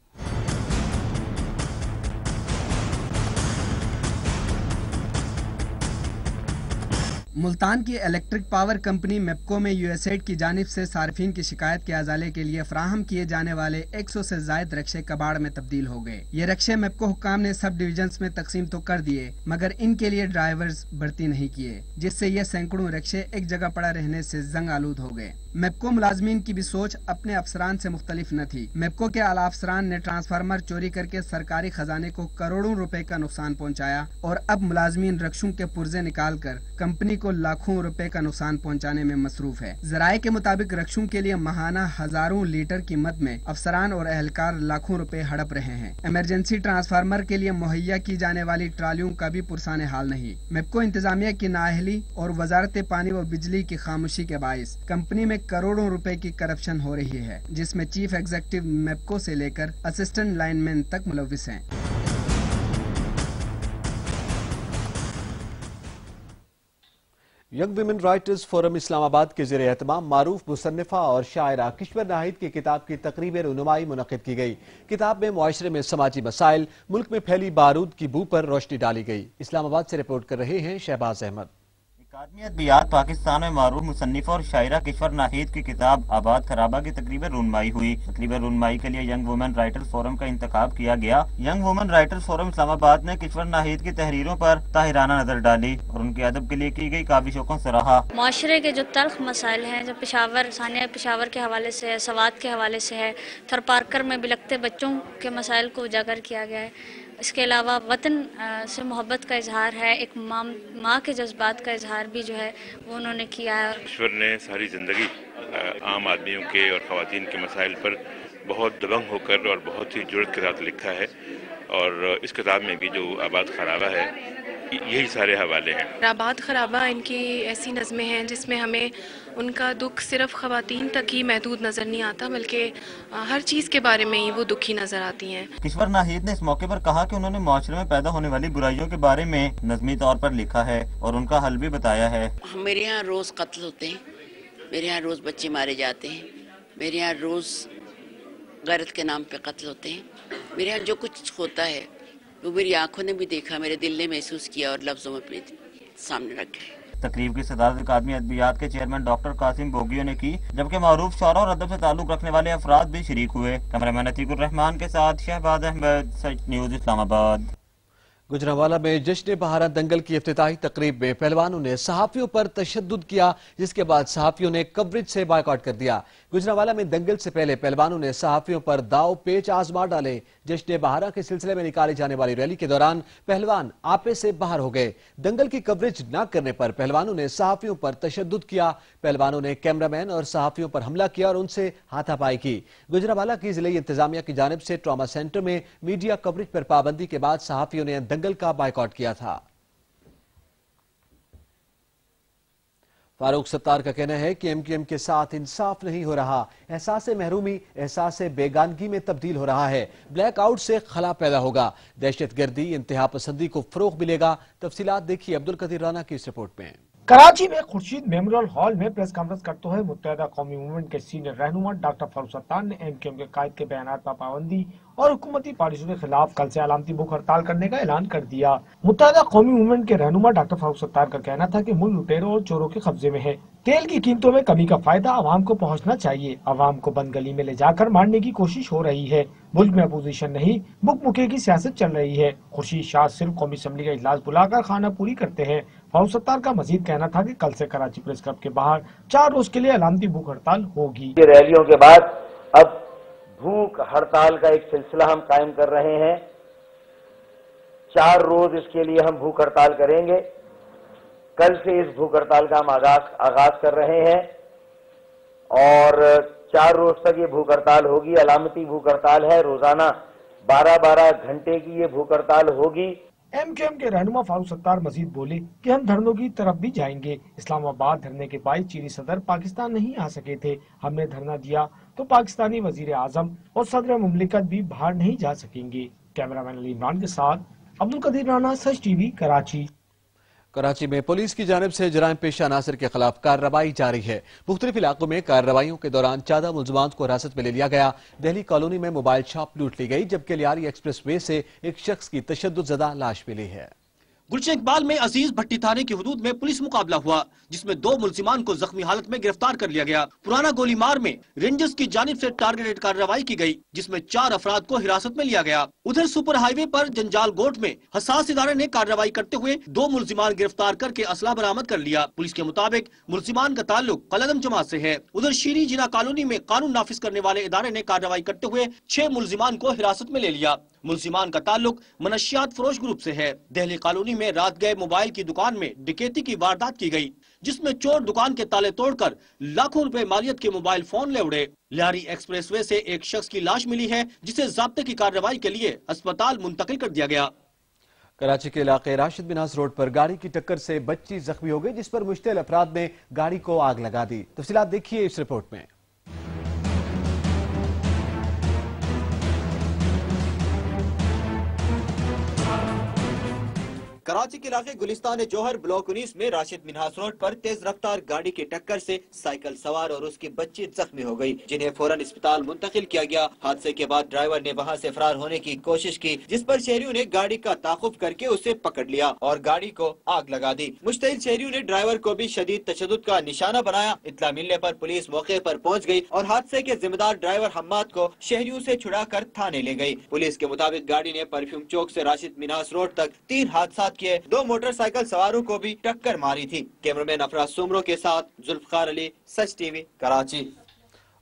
मुल्तान की इलेक्ट्रिक पावर कंपनी मेपको में यूएसएड की जानिब से सार्फिन की शिकायत के अजाले के लिए फराहम किए जाने वाले 100 से जायद रक्शे कबाड़ में तब्दील हो गए। ये रक्शे मेपको हुक्काम ने सब डिविजन्स में तकसीम तो कर दिए, मगर इनके लिए ड्राइवर्स भर्ती नहीं किए, जिससे ये सैकड़ों रक्शे एक जगह पड़ा रहने से जंग आलूद हो गए। मेपको मुलाजमीन की भी सोच अपने अफसरान से मुख्तलिफ न थी। मेपको के आला अफसरान ने ट्रांसफार्मर चोरी करके सरकारी खजाने को करोड़ों रुपए का नुकसान पहुँचाया और अब मुलाजमीन रक्षों के पुर्जे निकाल कर कंपनी को लाखों रुपए का नुकसान पहुंचाने में मसरूफ है। जराये के मुताबिक रक्षों के लिए महाना हजारों लीटर की मद में अफसरान और अहलकार लाखों रुपए हड़प रहे हैं। इमरजेंसी ट्रांसफार्मर के लिए मुहैया की जाने वाली ट्रालियों का भी पुरसान हाल नहीं। मेपको इंतजामिया की नाअहली और वजारत पानी व बिजली की खामोशी के बाइस कंपनी में करोड़ों रुपए की करप्शन हो रही है, जिसमें चीफ एग्जीक्यूटिव मेपको से लेकर असिस्टेंट लाइनमैन तक मुलविस हैं। Young women writers forum Islamabad के ज़रिए एहतमाम मारूफ मुसन्निफा और शायरा किश्वर नाहिद की किताब की तकरीब रुनुमाई मुनक़िद की गई। किताब में मुआशरे में समाजी मसाइल, मुल्क में फैली बारूद की बू पर रोशनी डाली गई। इस्लामाबाद से रिपोर्ट कर रहे हैं शहबाज अहमद। अकादमी अदबियात पाकिस्तान में मारूफ मुसन्निफ और शायरा किश्वर नाहिद की किताब आबाद खराबा की तकरीबन रुनमाई हुई। तकरीबन रुनमाई के लिए यंग वुमेन राइटर्स फोरम का इंतखाब किया गया। Young women writers forum Islamabad ने किश्वर नाहिद की तहरीरों पर ताहिराना नजर डाली और उनके अदब के लिए की गई काबिशों को सराहा। माशरे के जो तल्ख मसाइल हैं, जो पेशावर सानिया पेशावर के हवाले से है, सवाद के हवाले से है, थर पार्कर में बिलखते बच्चों के मसाइल को उजागर किया गया है। इसके अलावा वतन से मोहब्बत का इजहार है, एक माँ के जज्बात का इजहार भी जो है वो उन्होंने किया है। ईश्वर ने सारी ज़िंदगी आम आदमियों के और ख़वातीन के मसाइल पर बहुत दबंग होकर और बहुत ही जुर्रत के साथ लिखा है और इस किताब में भी जो आबाद खराबा है यही सारे हवाले हैं। आबाद खराबा इनकी ऐसी नज़में हैं जिसमें हमें उनका दुख सिर्फ ख़वातीन तक ही महदूद नज़र नहीं आता, बल्कि हर चीज़ के बारे में ही वो दुखी नज़र आती हैं। किश्वर नाहिद ने इस मौके पर कहा कि उन्होंने माशरे में पैदा होने वाली बुराइयों के बारे में नज़मी तौर पर लिखा है और उनका हल भी बताया है। मेरे यहाँ रोज़ कत्ल होते हैं, मेरे यहाँ रोज़ बच्चे मारे जाते हैं, मेरे यहाँ रोज़ गैरत के नाम पे कत्ल होते हैं। मेरे यहाँ जो कुछ होता है वो मेरी आंखों ने भी देखा, मेरे दिल ने महसूस किया और लफ्जों में अपने सामने रखे। तकरीब की सदारत अकादमी अदबियात के चेयरमैन डॉक्टर कासिम बोगियो ने की, जबकि मारूफ शौरा और अदब से ताल्लुक रखने वाले अफराद भी शरीक हुए। कैमरामैन अतीकुर रहमान के साथ शहबाज अहमद, सच न्यूज़ इस्लामाबाद। गुजरांवाला में जश्न बहारा दंगल की इफ्तिताही तकरीब में पहलवानों ने सहाफियों पर तशद्दुद किया, जिसके बाद सहाफियों ने कवरेज से बायकॉट कर दिया। गुजरांवाला में दंगल से पहले पहलवानों ने सहाफियों पर दाव पेच आजमा डाले। जश्न बहारा के सिलसिले में निकाली जाने वाली रैली के दौरान पहलवान आपे से बाहर हो गए। दंगल की कवरेज न करने पर पहलवानों ने सहाफियों पर तशद्दुद किया। पहलवानों ने कैमरामैन और सहाफियों पर हमला किया और उनसे हाथापाई की। गुजरांवाला की जिले इंतजामिया की जानिब से ट्रॉमा सेंटर में मीडिया कवरेज पर पाबंदी के बाद सहाफियों ने दंगल का बायकॉट किया था। फारूक सत्तार का कहना है कि एमक्यूएम के साथ इंसाफ नहीं हो रहा, एहसास महरूमी एहसास बेगानगी में तब्दील हो रहा है। ब्लैक आउट से खला पैदा होगा, दहशतगर्दी इंतहा पसंदी को फरोग मिलेगा। तफसीलात देखिए अब्दुल कदीर राना की इस रिपोर्ट में। कराची में खुर्शीद मेमोरियल हॉल में प्रेस कॉन्फ्रेंस करते हुए मुत्तहिदा कौमी मूवमेंट के सीनियर रहनुमा डॉक्टर फारूक सत्तार ने एमक्यूएम के कायद के बयानात पर पाबंदी और हुकूमती पॉलिसियों के खिलाफ कल से अलामती भूख हड़ताल करने का ऐलान कर दिया। मुत्तहिदा कौमी मूवमेंट के रहनुमा डॉक्टर फारूक सत्तार का कहना था कि मुल्क लुटेरों और चोरों के कब्जे में है। तेल की कीमतों में कमी का फायदा आवाम को पहुंचना चाहिए। आवाम को बंद गली में ले जाकर मारने की कोशिश हो रही है। मुल्क में अपोजिशन नहीं, बुक मुके की सियासत चल रही है। खुर्शीद शाह सिर्फ कौमी असम्बली का इजलास बुलाकर खाना पूरी करते हैं। फारूक सत्तार का मजीद कहना था कि कल से कराची प्रेस क्लब के बाहर 4 रोज के लिए अलामती भूख हड़ताल होगी। रैलियों के बाद अब भूख हड़ताल का एक सिलसिला हम कायम कर रहे हैं। 4 रोज इसके लिए हम भूख हड़ताल करेंगे। कल से इस भूख हड़ताल का हम आगाज कर रहे हैं और 4 रोज तक ये भूख हड़ताल होगी। अलामती भूख हड़ताल है, रोजाना 12-12 घंटे की ये भूख हड़ताल होगी। एमक्यूएम के रहनुमा फारूक सत्तार मजीद बोले कि हम धरनों की तरफ भी जाएंगे। इस्लामाबाद धरने के बाद चीनी सदर पाकिस्तान नहीं आ सके थे। हमने धरना दिया तो पाकिस्तानी वजीर आजम और सदर मुमलिकत भी बाहर नहीं जा सकेंगे। कैमरामैन अली इमरान के साथ अब्दुल कदीर राना, सच टीवी, कराची। कराची में पुलिस की जानिब से जराइम पेशा अनासर के खिलाफ कार्रवाई जारी है। मुख्तलिफ इलाकों में कार्रवाइयों के दौरान 14 मुलजमान को हिरासत में ले लिया गया। दिल्ली कॉलोनी में मोबाइल शॉप लूट ली गई, जबकि लियारी एक्सप्रेस वे से एक शख्स की तशद्दुदज़दा लाश मिली है। गुलशन इकबाल में अजीज भट्टी थाने की हुदूद में पुलिस मुकाबला हुआ, जिसमें 2 मुलजिमान को जख्मी हालत में गिरफ्तार कर लिया गया। पुराना गोलीमार में रेंजर्स की जानिब से टारगेटेड कार्रवाई की गई, जिसमें 4 अफराद को हिरासत में लिया गया। उधर सुपर हाईवे पर जंजाल गोट में हसास इदारे ने कार्रवाई करते हुए 2 मुलजिमान गिरफ्तार करके असला बरामद कर लिया। पुलिस के मुताबिक मुलजिमान का ताल्लुक कलदम जमात से है। उधर शीरी जिना कॉलोनी में कानून नाफिज करने वाले इदारे ने कार्रवाई करते हुए 6 मुलजिमान को हिरासत में ले लिया। मुलजिमान का ताल्लुक मनशियात फरोश ग्रुप से है। दिल्ली कॉलोनी में रात गए मोबाइल की दुकान में डकैती की वारदात की गई, जिसमें चोर दुकान के ताले तोड़कर लाखों रुपए मालियत के मोबाइल फोन ले उड़े। लियारी एक्सप्रेसवे से एक शख्स की लाश मिली है, जिसे ज़ाब्ते की कार्रवाई के लिए अस्पताल मुंतकिल कर दिया गया। कराची के इलाके राशिद बिनास रोड पर गाड़ी की टक्कर से बच्ची जख्मी हो गई, जिस पर मुश्तिल अफराद ने गाड़ी को आग लगा दी। तफसीलात देखिए इस रिपोर्ट में। کراچی کے علاقے گلستان جوہر بلاک 19 میں راشد منہاس روڈ پر تیز رفتار گاڑی کی ٹکر سے سائیکل سوار اور اس کی بچی زخمی ہو گئی، جنہیں فوراً اسپتال منتقل کیا گیا۔ حادثے کے بعد ڈرائیور نے وہاں سے فرار ہونے کی کوشش کی، جس پر شہریوں نے گاڑی کا تعاقب کر کے اسے پکڑ لیا اور گاڑی کو آگ لگا دی۔ مشتعل شہریوں نے ڈرائیور کو بھی شدید تشدد کا نشانہ بنایا۔ اطلاع ملنے پر پولیس موقع پر پہنچ گئی اور حادثے کے ذمہ دار ڈرائیور حماد کو شہریوں سے چھڑا کر تھانے لے گئی۔ پولیس کے مطابق گاڑی نے پرفیوم چوک سے راشد منہاس روڈ تک 3 حادثات کیے، 2 موٹر سائیکل سواروں کو بھی ٹکر ماری تھی۔ کیمرمین افراز سومرو کے ساتھ ذوالفقار علی، سچ ٹی وی، کراچی۔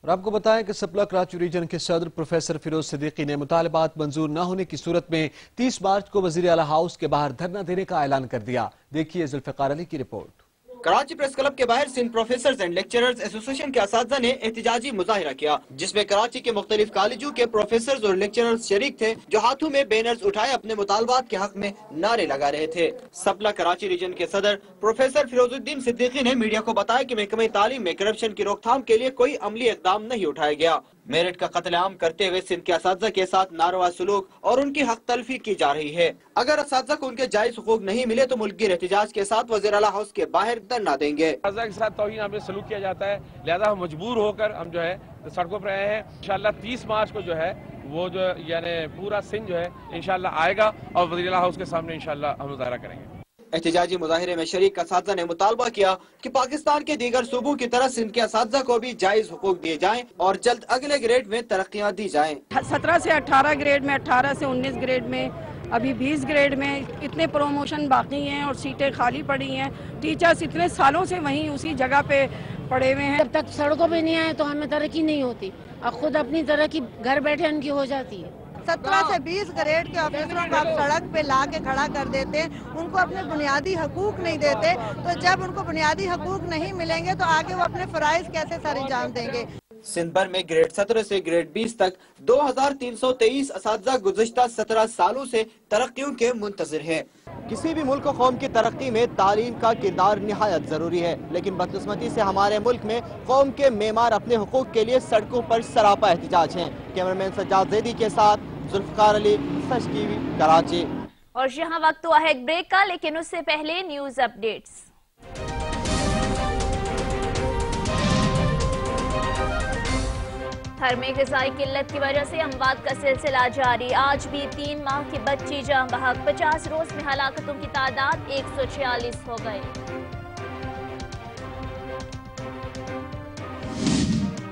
اور آپ کو بتائیں کہ سپلا کراچی ریجن کے صدر پروفیسر فیروز صدیقی نے مطالبات منظور نہ ہونے کی صورت میں 30 مارچ کو وزیر اعلیٰ ہاؤس کے باہر دھرنا دینے کا اعلان کر دیا۔ دیکھیے ذوالفقار علی کی رپورٹ۔ کراچی پریس کلب کے باہر سندھ پروفیسرز اینڈ لیکچررز ایسوسی ایشن کے اساتذہ نے احتجاجی مظاہرہ کیا، جس میں کراچی کے مختلف کالجوں کے پروفیسرز اور لیکچررز شریک تھے، جو ہاتھوں میں بینرز اٹھائے اپنے مطالبات کے حق میں نعرے لگا رہے تھے۔ سپلا کراچی ریجن کے صدر پروفیسر فیروز الدین صدیقی نے میڈیا کو بتایا کہ محکمہ تعلیم میں کرپشن کی روک تھام کے لیے کوئی عملی اقدام نہیں اٹھایا گیا۔ میرٹ کا قتل عام کرتے ہوئے سندھ کے اساتذہ کے ساتھ ناروا سلوک اور ان کی حق تلفی کی جا رہی ہے۔ اگر اساتذہ کو ان کے جائز حقوق نہیں ملے تو ملک گیر احتجاج کے ساتھ وزیر اعلیٰ ہاؤس کے باہر دھرنا دیں گے۔ اساتذہ کے ساتھ توہین ہمیں سلوک کیا جاتا ہے، لہذا ہم مجبور ہو کر ہم جو ہے سڑکوں پر آئے ہیں۔ انشاءاللہ 30 مارچ کو جو ہے وہ جو یعنی پورا سندھ جو ہے انشاءاللہ آئے گا اور وزیر اعلیٰ ہاؤس کے سامنے انشاءاللہ ہم مظاہرہ کریں گے۔ احتجاجی مظاہرے میں شریک اساتذہ نے مطالبہ کیا کہ پاکستان کے دیگر صوبوں کی طرح سندھ کے اساتذہ کو بھی جائز حقوق دیے جائیں اور جلد اگلے گریڈ میں ترقیاں دی جائیں۔ 17 سے 18 گریڈ میں، 18 سے 19 گریڈ میں، ابھی 20 گریڈ میں اتنے پروموشن باقی ہیں اور سیٹیں خالی پڑی ہیں۔ ٹیچرز اتنے سالوں سے وہیں اسی جگہ پہ پڑے ہوئے ہیں۔ جب تک سڑکوں پہ نہیں آئے تو ہمیں ترقی نہیں ہوتی، اب خود اپنی ترقی گھر بیٹھے ان کی ہو جاتی ہے۔ 17 سے 20 گریڈ کے آفیسروں کو آپ سڑک پہ لا کے کھڑا کر دیتے ہیں، ان کو اپنے بنیادی حقوق نہیں دیتے، تو جب ان کو بنیادی حقوق نہیں ملیں گے تو آگے وہ اپنے فرائض کیسے سر انجام دیں گے؟ سندھ بھر میں گریڈ 17 سے گریڈ 20 تک 2323 اساتذہ گزشتہ 17 سالوں سے ترقیوں کے منتظر ہیں۔ کسی بھی ملک و قوم کی ترقی میں تعلیم کا کردار نہایت ضروری ہے، لیکن بدقسمتی سے ہمارے ملک میں قوم کے معمار اپنے حقوق کے لیے سڑکوں پر سراپا احتجاج ہیں۔ کیمرمین سجاد زیدی کے ساتھ ذوالفقار علی، سچ ٹی وی، کراچی۔ اور یہاں وقت ہوا ہے ایک بریک کا، لیکن اس سے پہلے نیوز اپ ڈیٹس۔ گھر میں غذائی قلت کی وجہ سے اموات کا سلسلہ جاری، آج بھی 3 ماہ کی بچی جاں بحق، 50 روز میں ہلاکتوں کی تعداد 146 ہو گئی۔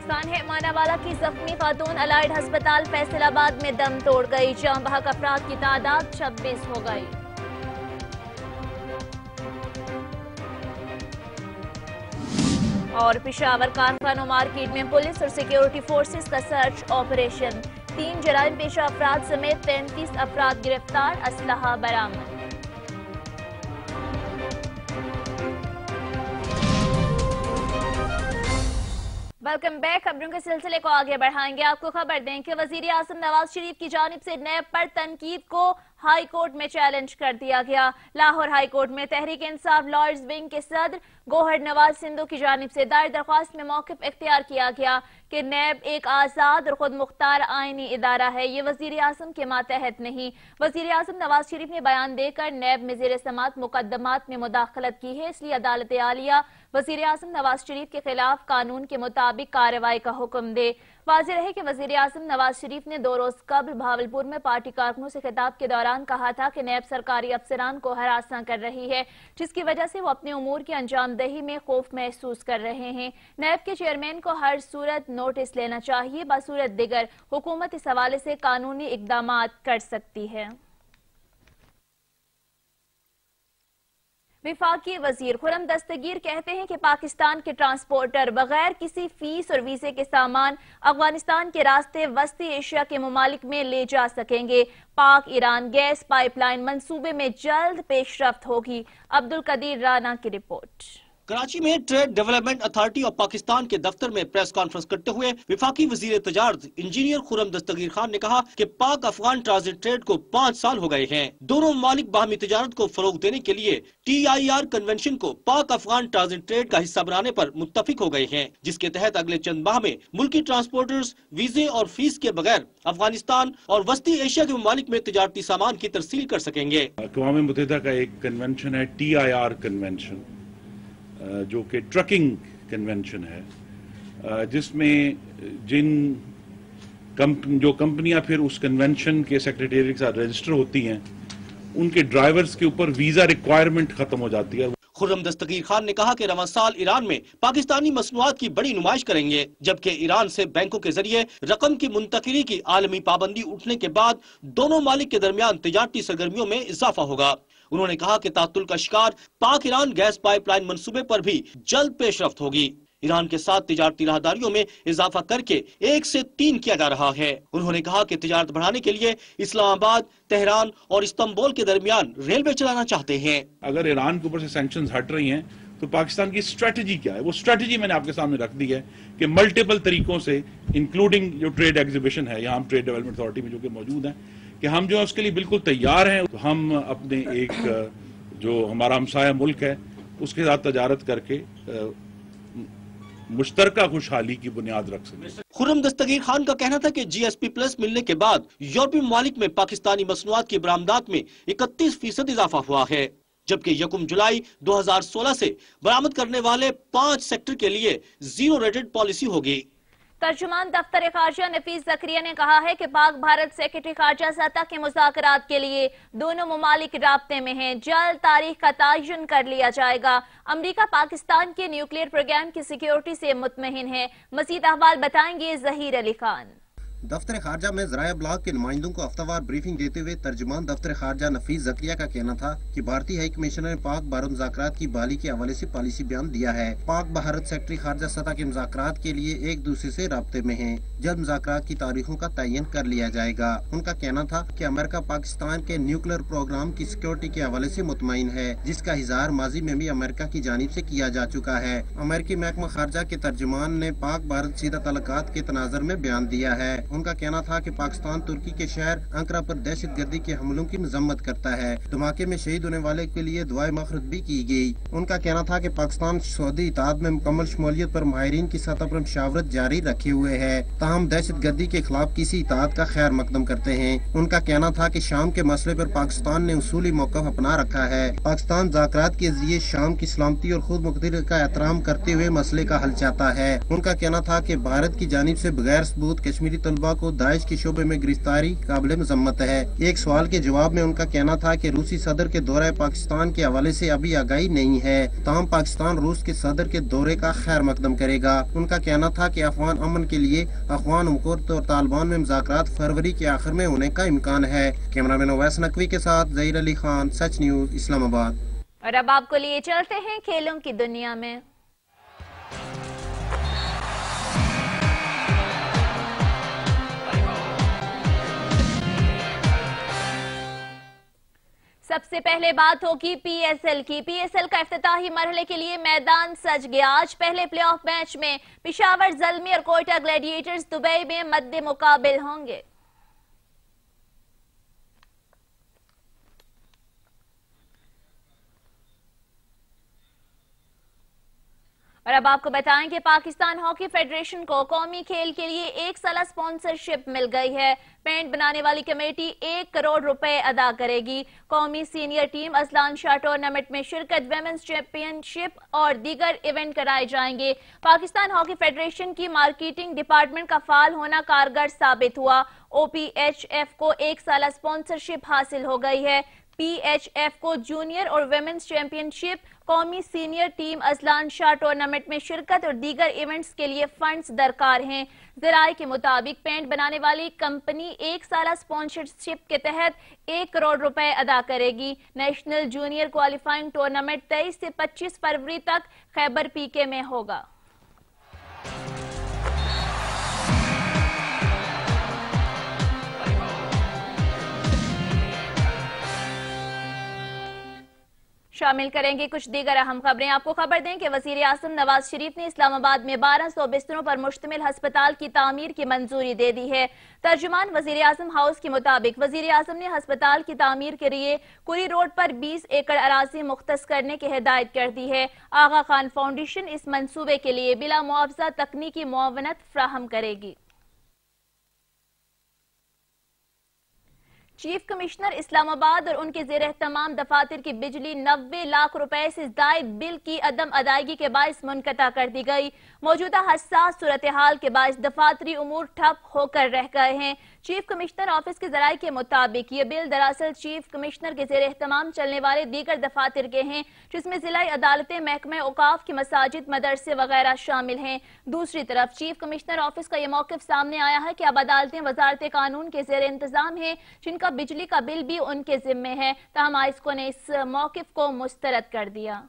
سانحہ مانا والا کی زخمی خاتون الائڈ ہسپتال فیصل آباد میں دم توڑ گئی، جاں بحق افراد کی تعداد 26 ہو گئی۔ اور پشاور کارخانوں مارکیٹ میں پولیس اور سیکیورٹی فورسز کا سرچ آپریشن، 3 جرائم پیشہ افراد سمیت 33 افراد گرفتار، اسلحہ برآمد۔ Welcome back. خبروں کے سلسلے کو آگے بڑھائیں گے۔ آپ کو خبر دیں کہ وزیر اعظم نواز شریف کی جانب سے نیب پر تنقید کو ہائی کورٹ میں چیلنج کر دیا گیا۔ لاہور ہائی کورٹ میں تحریک انصاف لائرز ونگ کے صدر گوہر نواز سندھو کی جانب سے دائر درخواست میں موقف اختیار کیا گیا کہ نیب ایک آزاد اور خود مختار آئینی ادارہ ہے، یہ وزیر اعظم کے ماتحت نہیں۔ وزیر اعظم نواز شریف نے بیان دے کر نیب میں زیر سماعت مقدمات میں مداخلت کی ہے، اس لیے عدالت عالیہ وزیر اعظم نواز شریف کے خلاف قانون کے مطابق کارروائی کا حکم دے۔ واضح رہے کہ وزیر اعظم نواز شریف نے 2 روز قبل بھاولپور میں پارٹی کارکنوں سے خطاب کے دوران کہا تھا کہ نیب سرکاری افسران کو ہراساں کر رہی ہے، جس کی وجہ سے وہ اپنے امور کی انجام دہی میں خوف محسوس کر رہے ہیں۔ نیب کے چیئرمین کو ہر صورت نوٹس لینا چاہیے، بصورت دیگر حکومت اس حوالے سے قانونی اقدامات کر سکتی ہے۔ وفاقی وزیر خرم دستگیر کہتے ہیں کہ پاکستان کے ٹرانسپورٹر بغیر کسی فیس اور ویزے کے سامان افغانستان کے راستے وسطی ایشیا کے ممالک میں لے جا سکیں گے۔ پاک ایران گیس پائپ لائن منصوبے میں جلد پیش رفت ہوگی۔ عبدالقدیر رانا کی رپورٹ۔ कराची में trade development authority of Pakistan के दफ्तर में प्रेस कॉन्फ्रेंस करते हुए वफाकी वजीर तजारत इंजीनियर खुर्रम दस्तगीर खान ने कहा कि पाक अफगान ट्रांजिट ट्रेड को 5 साल हो गए हैं। दोनों ममालिक बाहमी तजारत को फरोग देने के लिए TIR कन्वेंशन को पाक अफगान ट्रांजिट ट्रेड का हिस्सा बनाने पर मुत्तफिक हो गए हैं, जिसके तहत अगले चंद माह में मुल्की ट्रांसपोर्टर्स वीजे और फीस के बगैर अफगानिस्तान और वस्ती एशिया के ममालिक में तजारती सामान की तरसील कर सकेंगे। अक़वाम मुत्तहिदा का एक कन्वेंशन है TIR कन्वेंशन, जो कि ट्रकिंग कन्वेंशन है, जिसमें जो कंपनियां फिर उस कन्वेंशन के सेक्रेटेरिएट के साथ रजिस्टर होती हैं, उनके ड्राइवर्स के ऊपर वीजा रिक्वायरमेंट खत्म हो जाती है। खुर्रम दस्तगीर खान ने कहा कि रवां साल ईरान में पाकिस्तानी मसनूआत की बड़ी नुमाइश करेंगे, जबकि ईरान से बैंकों के जरिए रकम की मुंतकिली की आलमी पाबंदी उठने के बाद दोनों मालिक के दरमियान तिजारती सरगर्मियों में इजाफा होगा। उन्होंने कहा कि तातुल का शिकार पाक ईरान गैस पाइपलाइन मंसूबे पर भी जल्द पेशरफ्त होगी। ईरान के साथ तिजारती राहदारियों में इजाफा करके 1 से 3 किया जा रहा है। उन्होंने कहा कि तिजारत बढ़ाने के लिए इस्लामाबाद, तेहरान और इस्तांबुल के दरमियान रेलवे चलाना चाहते हैं। अगर ईरान के ऊपर से सैंक्शंस हट रही हैं तो पाकिस्तान की स्ट्रेटजी क्या है? वो स्ट्रेटजी मैंने आपके सामने रख दी है कि मल्टीपल तरीकों से, इंक्लूडिंग जो ट्रेड एग्जीबिशन है यहाँ ट्रेड डेवलपमेंट अथॉरिटी में जो कि मौजूद है, कि हम जो है उसके लिए बिल्कुल तैयार हैं। तो हम अपने एक जो हमारा हमसाया मुल्क है उसके साथ तजारत करके मुश्तरका खुशहाली की बुनियाद रख सकें। खुर्रम दस्तगीर खान का कहना था कि GSP+ मिलने के बाद यूरोपीय ममालिक में पाकिस्तानी मसनूआत की बरामदात में 31% इजाफा हुआ है, जबकि 1 जुलाई 2016 से बरामद करने वाले 5 सेक्टर के लिए 0 रेटेड पॉलिसी होगी। तर्जुमान दफ्तर खारजा नफीस जकरिया ने कहा है कि पाक भारत सेक्रेटरी खारजा सतह के मुज़ाकरात के लिए दोनों ममालिक राब्ते में हैं। जल्द तारीख का तयन कर लिया जाएगा। अमरीका पाकिस्तान के न्यूक्लियर प्रोग्राम की सिक्योरिटी से मुतमईन है। मजीद अहवाल बताएंगे ज़हीर अली खान। दफ्तर खारजा में ज़राए ब्लॉक के नुमाइंदों को हफ्तावार ब्रीफिंग देते हुए तर्जुमान दफ्तर खारजा नफीस जकरिया का कहना था कि भारतीय हाई कमिश्नर ने पाक भारत मुज़ाकरात की बहाली के हवाले से पॉलिसी बयान दिया है। पाक भारत सेक्रेटरी खारजा सतह के मुज़ाकरात के लिए एक दूसरे से राब्ते में हैं। जल्द मुज़ाकरात की तारीखों का तयन कर लिया जाएगा। उनका कहना था कि अमेरिका पाकिस्तान के न्यूक्लियर प्रोग्राम की सिक्योरिटी के हवाले से मुतमईन है, जिसका इज़हार माजी में भी अमेरिका की जानिब से किया जा चुका है। अमेरिकी महकमा खारजा के तर्जुमान ने पाक भारत सीधा तल्लुकात के तनाज़ुर में बयान दिया है। उनका कहना था कि पाकिस्तान तुर्की के शहर अंकरा पर दहशत गर्दी के हमलों की मजम्मत करता है। धमाके में शहीद होने वाले के लिए दुआए मग़फ़िरत भी की गई। उनका कहना था कि पाकिस्तान सऊदी इत्तेहाद में मुकम्मल शमूलियत पर माहिरीन की सतह पर मशावरत जारी रखे हुए है, ताहम दहशत गर्दी के खिलाफ किसी इत्तेहाद का खैर मकदम करते हैं। उनका कहना था कि शाम के मसले पर पाकिस्तान ने उसूली मौक़िफ़ अपना रखा है। पाकिस्तान मुज़ाकरात के जरिए शाम की सलामती और खुद मुख्तदरी का एहतराम करते हुए मसले का हल चाहता है। उनका कहना था कि भारत की जानिब से बगैर सबूत कश्मीरी तलबा को दाइश के शोबे में गिरफ्तारी काबिल मजम्मत है। एक सवाल के जवाब में उनका कहना था कि रूसी सदर के दौरे पाकिस्तान के हवाले से अभी आगाही नहीं है, ताहम पाकिस्तान रूस के सदर के दौरे का खैर मकदम करेगा। उनका कहना था कि अफगान अमन के लिए अफगान हुकूमत और तालिबान में मुज़ाकरात फरवरी के आखिर में होने का इम्कान है। कैमरामैन अवैस नकवी के साथ ज़हीर अली खान, सच न्यूज, इस्लामाबाद। और अब आपको लिए चलते हैं खेलों की दुनिया में। सबसे पहले बात होगी PSL की। PSL का इफ्तिताही मरहले के लिए मैदान सज गया। आज पहले प्लेऑफ मैच में पेशावर ज़ल्मी और कोयटा ग्लैडिएटर्स दुबई में मद्दे मुकाबिल होंगे। और अब आपको बताएं कि पाकिस्तान हॉकी फेडरेशन को कौमी खेल के लिए 1 साल स्पॉन्सरशिप मिल गई है। पेंट बनाने वाली कमेटी 1 करोड़ रुपए अदा करेगी। कौमी senior team Azlan Shah tournament में शिरकत, विमेंस चैंपियनशिप और दीगर इवेंट कराए जाएंगे। पाकिस्तान हॉकी फेडरेशन की मार्केटिंग डिपार्टमेंट का फाल होना कारगर साबित हुआ। OPHF को 1 साल स्पॉन्सरशिप हासिल हो गई है। PHF को जूनियर और विमेंस चैंपियनशिप, कौमी senior team Azlan Shah tournament में शिरकत और दीगर इवेंट्स के लिए फंड्स दरकार हैं। ज़राए के मुताबिक पेंट बनाने वाली कंपनी 1 साल स्पॉन्सरशिप के तहत 1 करोड़ रुपए अदा करेगी। नेशनल जूनियर क्वालिफाइंग टूर्नामेंट 23 से 25 फरवरी तक खैबर PK में होगा। शामिल करेंगे कुछ दीगर अहम खबरें। आपको खबर दें कि वजीर आज़म नवाज शरीफ ने इस्लामाबाद में 1200 बिस्तरों पर मुश्तमिल हस्पताल की तामीर की मंजूरी दे दी है। तर्जुमान वजीर आज़म हाउस के मुताबिक वजीर आज़म ने हस्पताल की तामीर के लिए कुरी रोड पर 20 एकड़ अराजी मुख्तस करने की हिदायत कर दी है। आगा खान फाउंडेशन इस मंसूबे के लिए बिला मुआवजा तकनीकी मुआवनत फ्राहम करेगी। चीफ कमिश्नर इस्लामाबाद और उनके ज़ेर एहतमाम दफातर की बिजली 90 लाख रुपए से ज़ायद बिल की अदम अदायगी के बायस मुनक़ता कर दी गई। मौजूदा हसास सूरत हाल के बायस दफातरी उमूर ठप होकर रह गए हैं। चीफ कमिश्नर ऑफिस के ज़राए के मुताबिक ये बिल दरअसल चीफ कमिश्नर के ज़ेर एहतमाम चलने वाले दीगर दफातर के हैं, जिसमें ज़िला अदालतें, महकमे औकाफ की मसाजिद, मदरसे वगैरह शामिल हैं। दूसरी तरफ चीफ कमिश्नर ऑफिस का ये मौक़िफ़ सामने आया है कि अब अदालतें वजारत कानून के ज़ेर इंतज़ाम हैं, जिनका बिजली का बिल भी उनके जिम्मे है। ताहम आइस्को ने इस मौक़िफ़ को मुस्तरद कर दिया।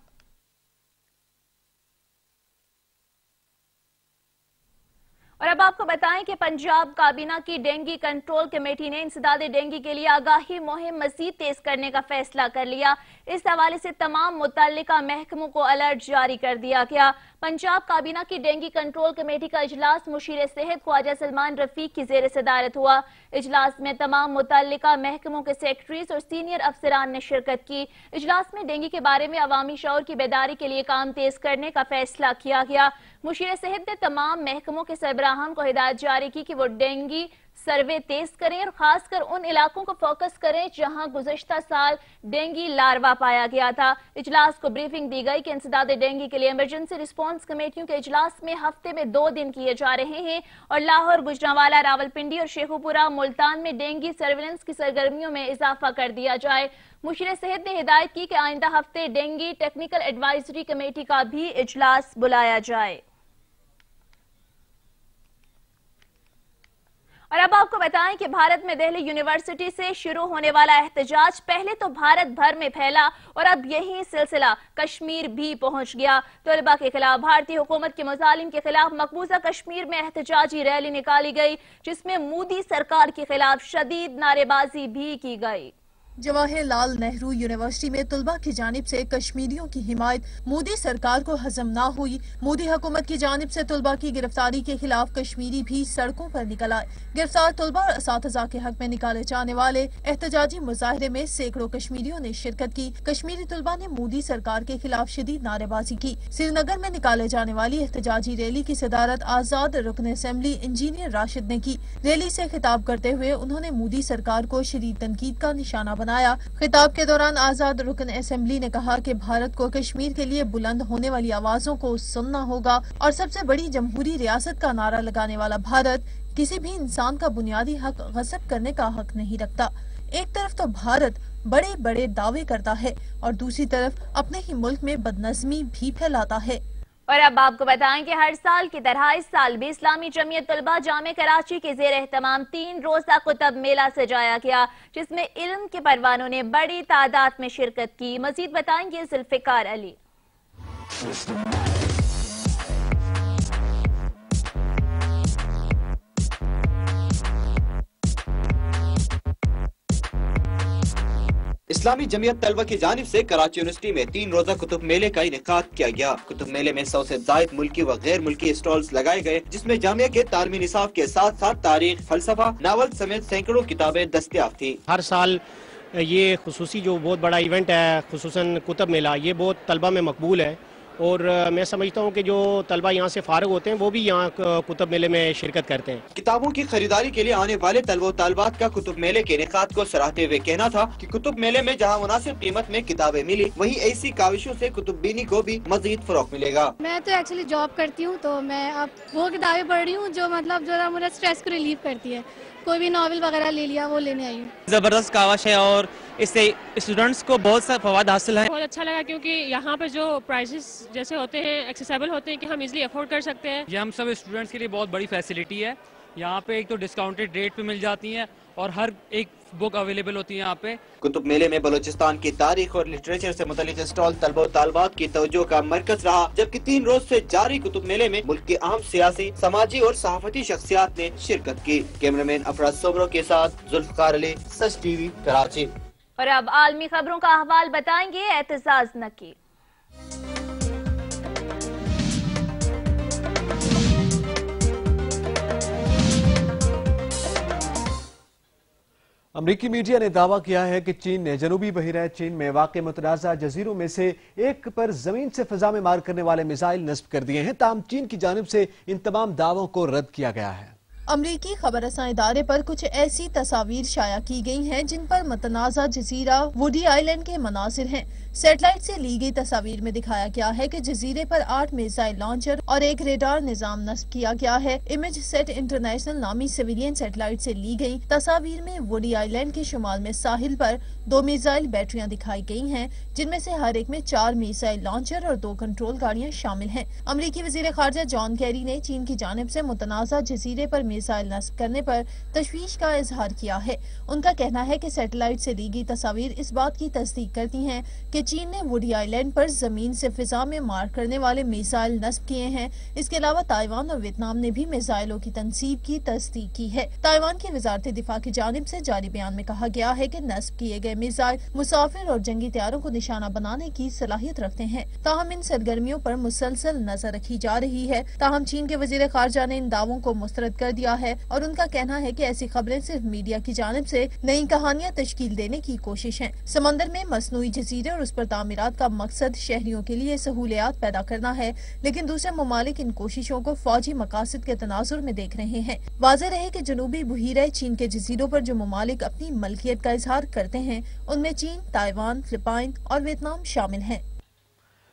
और अब आपको बताएं कि पंजाब काबीना की डेंगू कंट्रोल कमेटी ने इंसदाद डेंगू के लिए आगाही मुहिम मजीद तेज करने का फैसला कर लिया। इस हवाले से तमाम मुतल्लिका महकमों को अलर्ट जारी कर दिया गया। पंजाब काबीना की डेंगू कंट्रोल कमेटी का इजलास मुशीर सेहत ख्वाजा सलमान रफीक की जेर सदारत हुआ। इजलास में तमाम मुतल्लिका महकमों के सेक्रेटरीज और सीनियर अफसरान ने शिरकत की। इजलास में डेंगू के बारे में अवामी शऊर की बेदारी के लिए काम तेज करने का फैसला किया गया। मुशीर सेहत ने तमाम महकमों के सरबराहान को हिदायत जारी की कि वो डेंगू सर्वे तेज करें और खासकर उन इलाकों को फोकस करें जहां गुज़श्ता साल डेंगू लार्वा पाया गया था। इजलास को ब्रीफिंग दी गई कि इंसदाद डेंगू के लिए इमरजेंसी रिस्पांस कमेटियों के इजलास में हफ्ते में 2 दिन किए जा रहे हैं और लाहौर, गुजरांवाला, रावलपिंडी और शेखुपुरा, मुल्तान में डेंगू सर्विलेंस की सरगर्मियों में इजाफा कर दिया जाए। मुशीर सेहत ने हिदायत की कि आइंदा हफ्ते डेंगू टेक्निकल एडवाइजरी कमेटी का भी इजलास बुलाया जाए। और अब आपको बताएं कि भारत में दिल्ली यूनिवर्सिटी से शुरू होने वाला एहतजाज पहले तो भारत भर में फैला और अब यही सिलसिला कश्मीर भी पहुंच गया। तलबा के खिलाफ भारतीय हुकूमत के मुजालिम के खिलाफ मकबूजा कश्मीर में एहतजाजी रैली निकाली गई, जिसमें मोदी सरकार के खिलाफ शदीद नारेबाजी भी की गई। जवाहरलाल नेहरू यूनिवर्सिटी में तलबा की जानिब से कश्मीरियों की हिमायत मोदी सरकार को हजम ना हुई। मोदी हुकूमत की जानिब से तलबा की गिरफ्तारी के खिलाफ कश्मीरी भी सड़कों पर निकल आए। गिरफ्तार तलबा और असातिज़ा के हक में निकाले जाने वाले एहतजाजी मुजाहरे में सैकड़ों कश्मीरियों ने शिरकत की। कश्मीरी तलबा ने मोदी सरकार के खिलाफ शदीद नारेबाजी की। श्रीनगर में निकाले जाने वाली एहतजाजी रैली की सदारत आजाद रुकन असेंबली इंजीनियर राशिद ने की। रैली से खिताब करते हुए उन्होंने मोदी सरकार को शदीद तनकीद का निशाना बनाया। खिताब के दौरान आजाद रुकन असेंबली ने कहा कि भारत को कश्मीर के लिए बुलंद होने वाली आवाजों को सुनना होगा और सबसे बड़ी जमहूरी रियासत का नारा लगाने वाला भारत किसी भी इंसान का बुनियादी हक गस्ब करने का हक नहीं रखता। एक तरफ तो भारत बड़े बड़े दावे करता है और दूसरी तरफ अपने ही मुल्क में बदनज़मी भी फैलाता है। और अब आपको बताएं कि हर साल की तरह इस साल भी इस्लामी जमीयत तलबा जामे कराची के ज़ेर एहतमाम 3 रोज़ा कुतब मेला सजाया गया, जिसमें इल्म के परवानों ने बड़ी तादाद में शिरकत की। मजीद बताएंगे जुल्फ़िकार अली। इस्लामी जमीयत तलबा की जानिब से कराची यूनिवर्सिटी में 3 रोजा कुतुब मेले का इनेकाद किया गया। कुतुब मेले में 100 से ज़ायद मुल्की व गैर मुल्की स्टॉल्स लगाए गए, जिसमें जामिया के तालीमी निसाब के साथ साथ तारीख, फलसफा, नावल समेत सैकड़ों किताबें दस्तयाब थी। हर साल ये खुसूसी जो बहुत बड़ा इवेंट है, खुसूसन कुतुब मेला, ये बहुत तलबा में मकबूल है और मैं समझता हूँ कि जो तलबा यहाँ से फारग होते हैं वो भी यहाँ कुतुब मेले में शिरकत करते हैं। किताबों की खरीदारी के लिए आने वाले तलबा तालबात का कुतुब मेले के इनेकाद को सराहते हुए कहना था कि कुतुब मेले में जहाँ मुनासिब कीमत में किताबें मिली, वहीं ऐसी काविशों से कुतुब बीनी को भी मजीद फरोग मिलेगा। मैं तो एक्चुअली जॉब करती हूँ, तो मैं अब वो किताबें पढ़ रही हूँ जो मतलब जो मुझे स्ट्रेस को रिलीव करती है। कोई भी नॉवेल वगैरह ले लिया, वो लेने आई हूँ। जबरदस्त काविश है और इससे स्टूडेंट्स को बहुत सा फवाद हासिल है। बहुत अच्छा लगा क्योंकि यहाँ पर जो प्राइसेस जैसे होते हैं एक्सेसिबल होते हैं कि हम इजीली अफोर्ड कर सकते हैं। ये हम सब स्टूडेंट्स के लिए बहुत बड़ी फैसिलिटी है। यहाँ पे एक तो डिस्काउंटेड रेट पे मिल जाती हैं और हर एक बुक अवेलेबल होती है यहाँ पे। कुतुब मेले में बलोचिस्तान की तारीख और लिटरेचर से मुतालिक स्टॉल तलबा तालबात की तवज्जो का मरकज रहा, जबकि 3 रोज से जारी कुतुब मेले में मुल्क के अहम सियासी, समाजी और सहाफती शख्सियात ने शिरकत की। कैमरामैन अफराज सोबरो के साथ जुल्फ़िकार अली, सच टीवी, कराची। और अब आलमी खबरों का अहवाल बताएंगे एतजाज नकी। अमरीकी मीडिया ने दावा किया है कि चीन ने जनूबी बहिरा चीन में वाक़ मुतनाज़ा जजीरों में से एक पर जमीन से फिजा में मार करने वाले मिसाइल नस्ब कर दिए हैं। ताहम चीन की जानिब से इन तमाम दावों को रद्द किया गया है। अमरीकी खबररसां इदारे पर कुछ ऐसी तस्वीर शाया की गई हैं जिन पर मुतनाज़ा जजीरा वुडी आइलैंड के मनासिर हैं। सैटेलाइट से ली गई तस्वीर में दिखाया गया है कि जजीरे पर 8 मिसाइल लॉन्चर और एक रेडार निजाम नस्ब किया गया है। इमेज सेट इंटरनेशनल नामी सिविलियन सैटेलाइट से ली गई तस्वीर में वुडी आइलैंड के शुमाल में साहिल पर 2 मिसाइल बैटरियां दिखाई गई हैं, जिनमें से हर एक में 4 मिसाइल लॉन्चर और 2 कंट्रोल गाड़ियां शामिल हैं। अमरीकी वजीर खारजा जॉन कैरी ने चीन की जानिब से मुतनाज़ा जजीरे पर मिसाइल नस्ब करने पर तशवीश का इजहार किया है। उनका कहना है कि सैटेलाइट से ली गई तस्वीर इस बात की तस्दीक करती हैं कि चीन ने वुडी आइलैंड पर जमीन से फिजा में मार करने वाले मिसाइल नस्ब किए हैं। इसके अलावा ताइवान और वियतनाम ने भी मिसाइलों की तनसीब की तस्दीक की है। ताइवान की वजारत दिफा की जानिब से जारी बयान में कहा गया है कि नस्ब किए गए मिसाइल मुसाफिर और जंगी तैयारों को निशाना बनाने की सलाहियत रखते हैं। ताहम इन सरगर्मियों पर मुसलसल नजर रखी जा रही है। ताहम चीन के वजीर खारजा ने इन दावों को मुस्तरद कर दिया है और उनका कहना है कि ऐसी खबरें सिर्फ मीडिया की जानिब से नई कहानियां तश्कील देने की कोशिश है। समंदर में मसनूई जजीरे और उस पर तामीरात का मकसद शहरियों के लिए सहूलियात पैदा करना है, लेकिन दूसरे ममालिक इन कोशिशों को फौजी मकासद के तनाजुर में देख रहे हैं। वाज़ेह रहे कि जनूबी बहिरा चीन के जजीरों पर जो ममालिक अपनी मलकियत का इजहार करते हैं उनमें चीन, ताइवान, फिलिपाइन और वियतनाम शामिल हैं।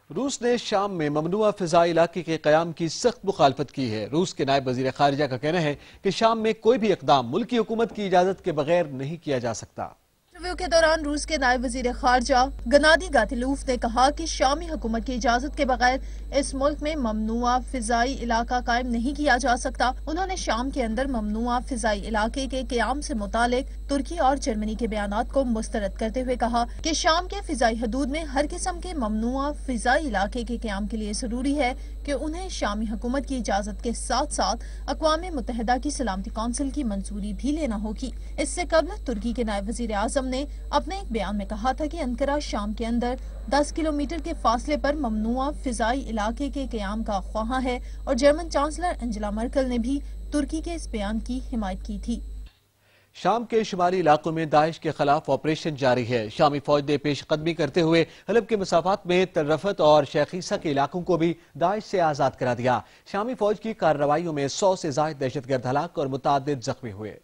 रूस ने शाम में ममनुआ फिजाई इलाके के क़याम की सख्त मुखालफत की है। रूस के नायब वजीर खारजा का कहना है कि शाम में कोई भी इक़दाम मुल्क की हुकूमत की इजाज़त के बगैर नहीं किया जा सकता। इंटरव्यू के दौरान रूस के नायब वजीर खारजा गनादी गातिलूफ ने कहा कि शामी हुकूमत की इजाजत के बगैर इस मुल्क में ममनुआ फिजाई इलाका कायम नहीं किया जा सकता। उन्होंने शाम के अंदर ममनुआ फिजाई इलाके के क़याम से मुतालिक तुर्की और जर्मनी के बयानात को मुस्तरद करते हुए कहा कि शाम के फिजाई हदूद में हर किस्म के ममनुआ फिजाई इलाके के क़याम के लिए जरूरी है कि उन्हें शामी हुकूमत की इजाजत के साथ साथ अक़वाम मुत्तहिदा की सलामती कौंसिल की मंजूरी भी लेना होगी। इससे कबल तुर्की के नायब वजीर आज़म ने अपने एक बयान में कहा था कि अंकारा शाम के अंदर 10 किलोमीटर के फासले पर ममनुआ फिजाई इलाके के क़याम का ख्वाह है और जर्मन चांसलर एंजेला मर्केल ने भी तुर्की के इस बयान की हिमायत की थी। शाम के शुमारी इलाकों में दाइश के खिलाफ ऑपरेशन जारी है। शामी फौज ने पेशकदमी करते हुए हलब के मसाफात में तरफत और शेखीसा के इलाकों को भी दाइश से आजाद करा दिया। शामी फौज की कार्रवाइयों में 100 से ज्यादा दहशतगर्द हलाक और मुतादिद जख्मी हुए।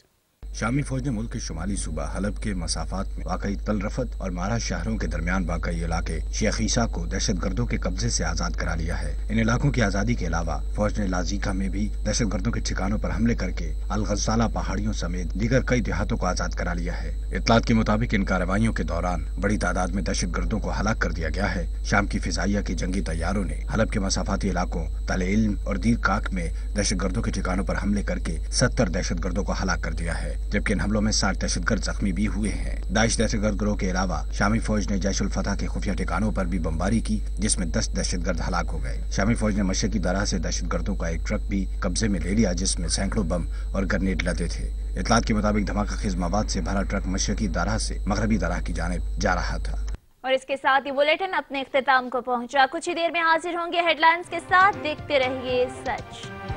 शामी फौज ने मुल्क के शुमाली सूबा हलब के मसाफात में वाकई तलरफत और मारा शहरों के दरमियान वाकई इलाके शेखीसा को दहशत गर्दों के कब्जे से आजाद करा लिया है। इन इलाकों की आजादी के अलावा फौज ने लाजीका में भी दहशत गर्दों के ठिकानों पर हमले करके अल-गज़ाला पहाड़ियों समेत दीगर कई देहातों को आजाद करा लिया है। इत्तलात के मुताबिक इन कार्रवाइयों के दौरान बड़ी तादाद में दहशत गर्दों को हलाक कर दिया गया है। शाम की फिजाइया के जंगी तैयारों ने हलब के मसाफाती इलाकों तले इल्म और दीर काक में दहशत गर्दों के ठिकानों पर हमले करके 70 दहशत गर्दों को हलाक कर दिया है, जबकि इन हमलों में 60 दहशतगर्द जख्मी भी हुए हैं। दाइश दहशतगर्द गिरोह के अलावा शामी फौज ने जैश उल फतह के खुफिया ठिकानों पर भी बमबारी की, जिसमें 10 दहशतगर्द हलाक हो गए। शामी फौज ने मशरकी दराह से दहशतगर्दों का एक ट्रक भी कब्जे में ले लिया, जिसमें सैकड़ों बम और ग्रेनेड लदे थे। इत्तलात के मुताबिक धमाका खेज मवाद से भरा ट्रक मशरकी दराह से मगरबी दराह की जानिब जा रहा था। और इसके साथ ही बुलेटिन अपने इख्तिताम को पहुंचा। कुछ ही देर में हाजिर होंगे हेडलाइंस के साथ। देखते रहिए सच।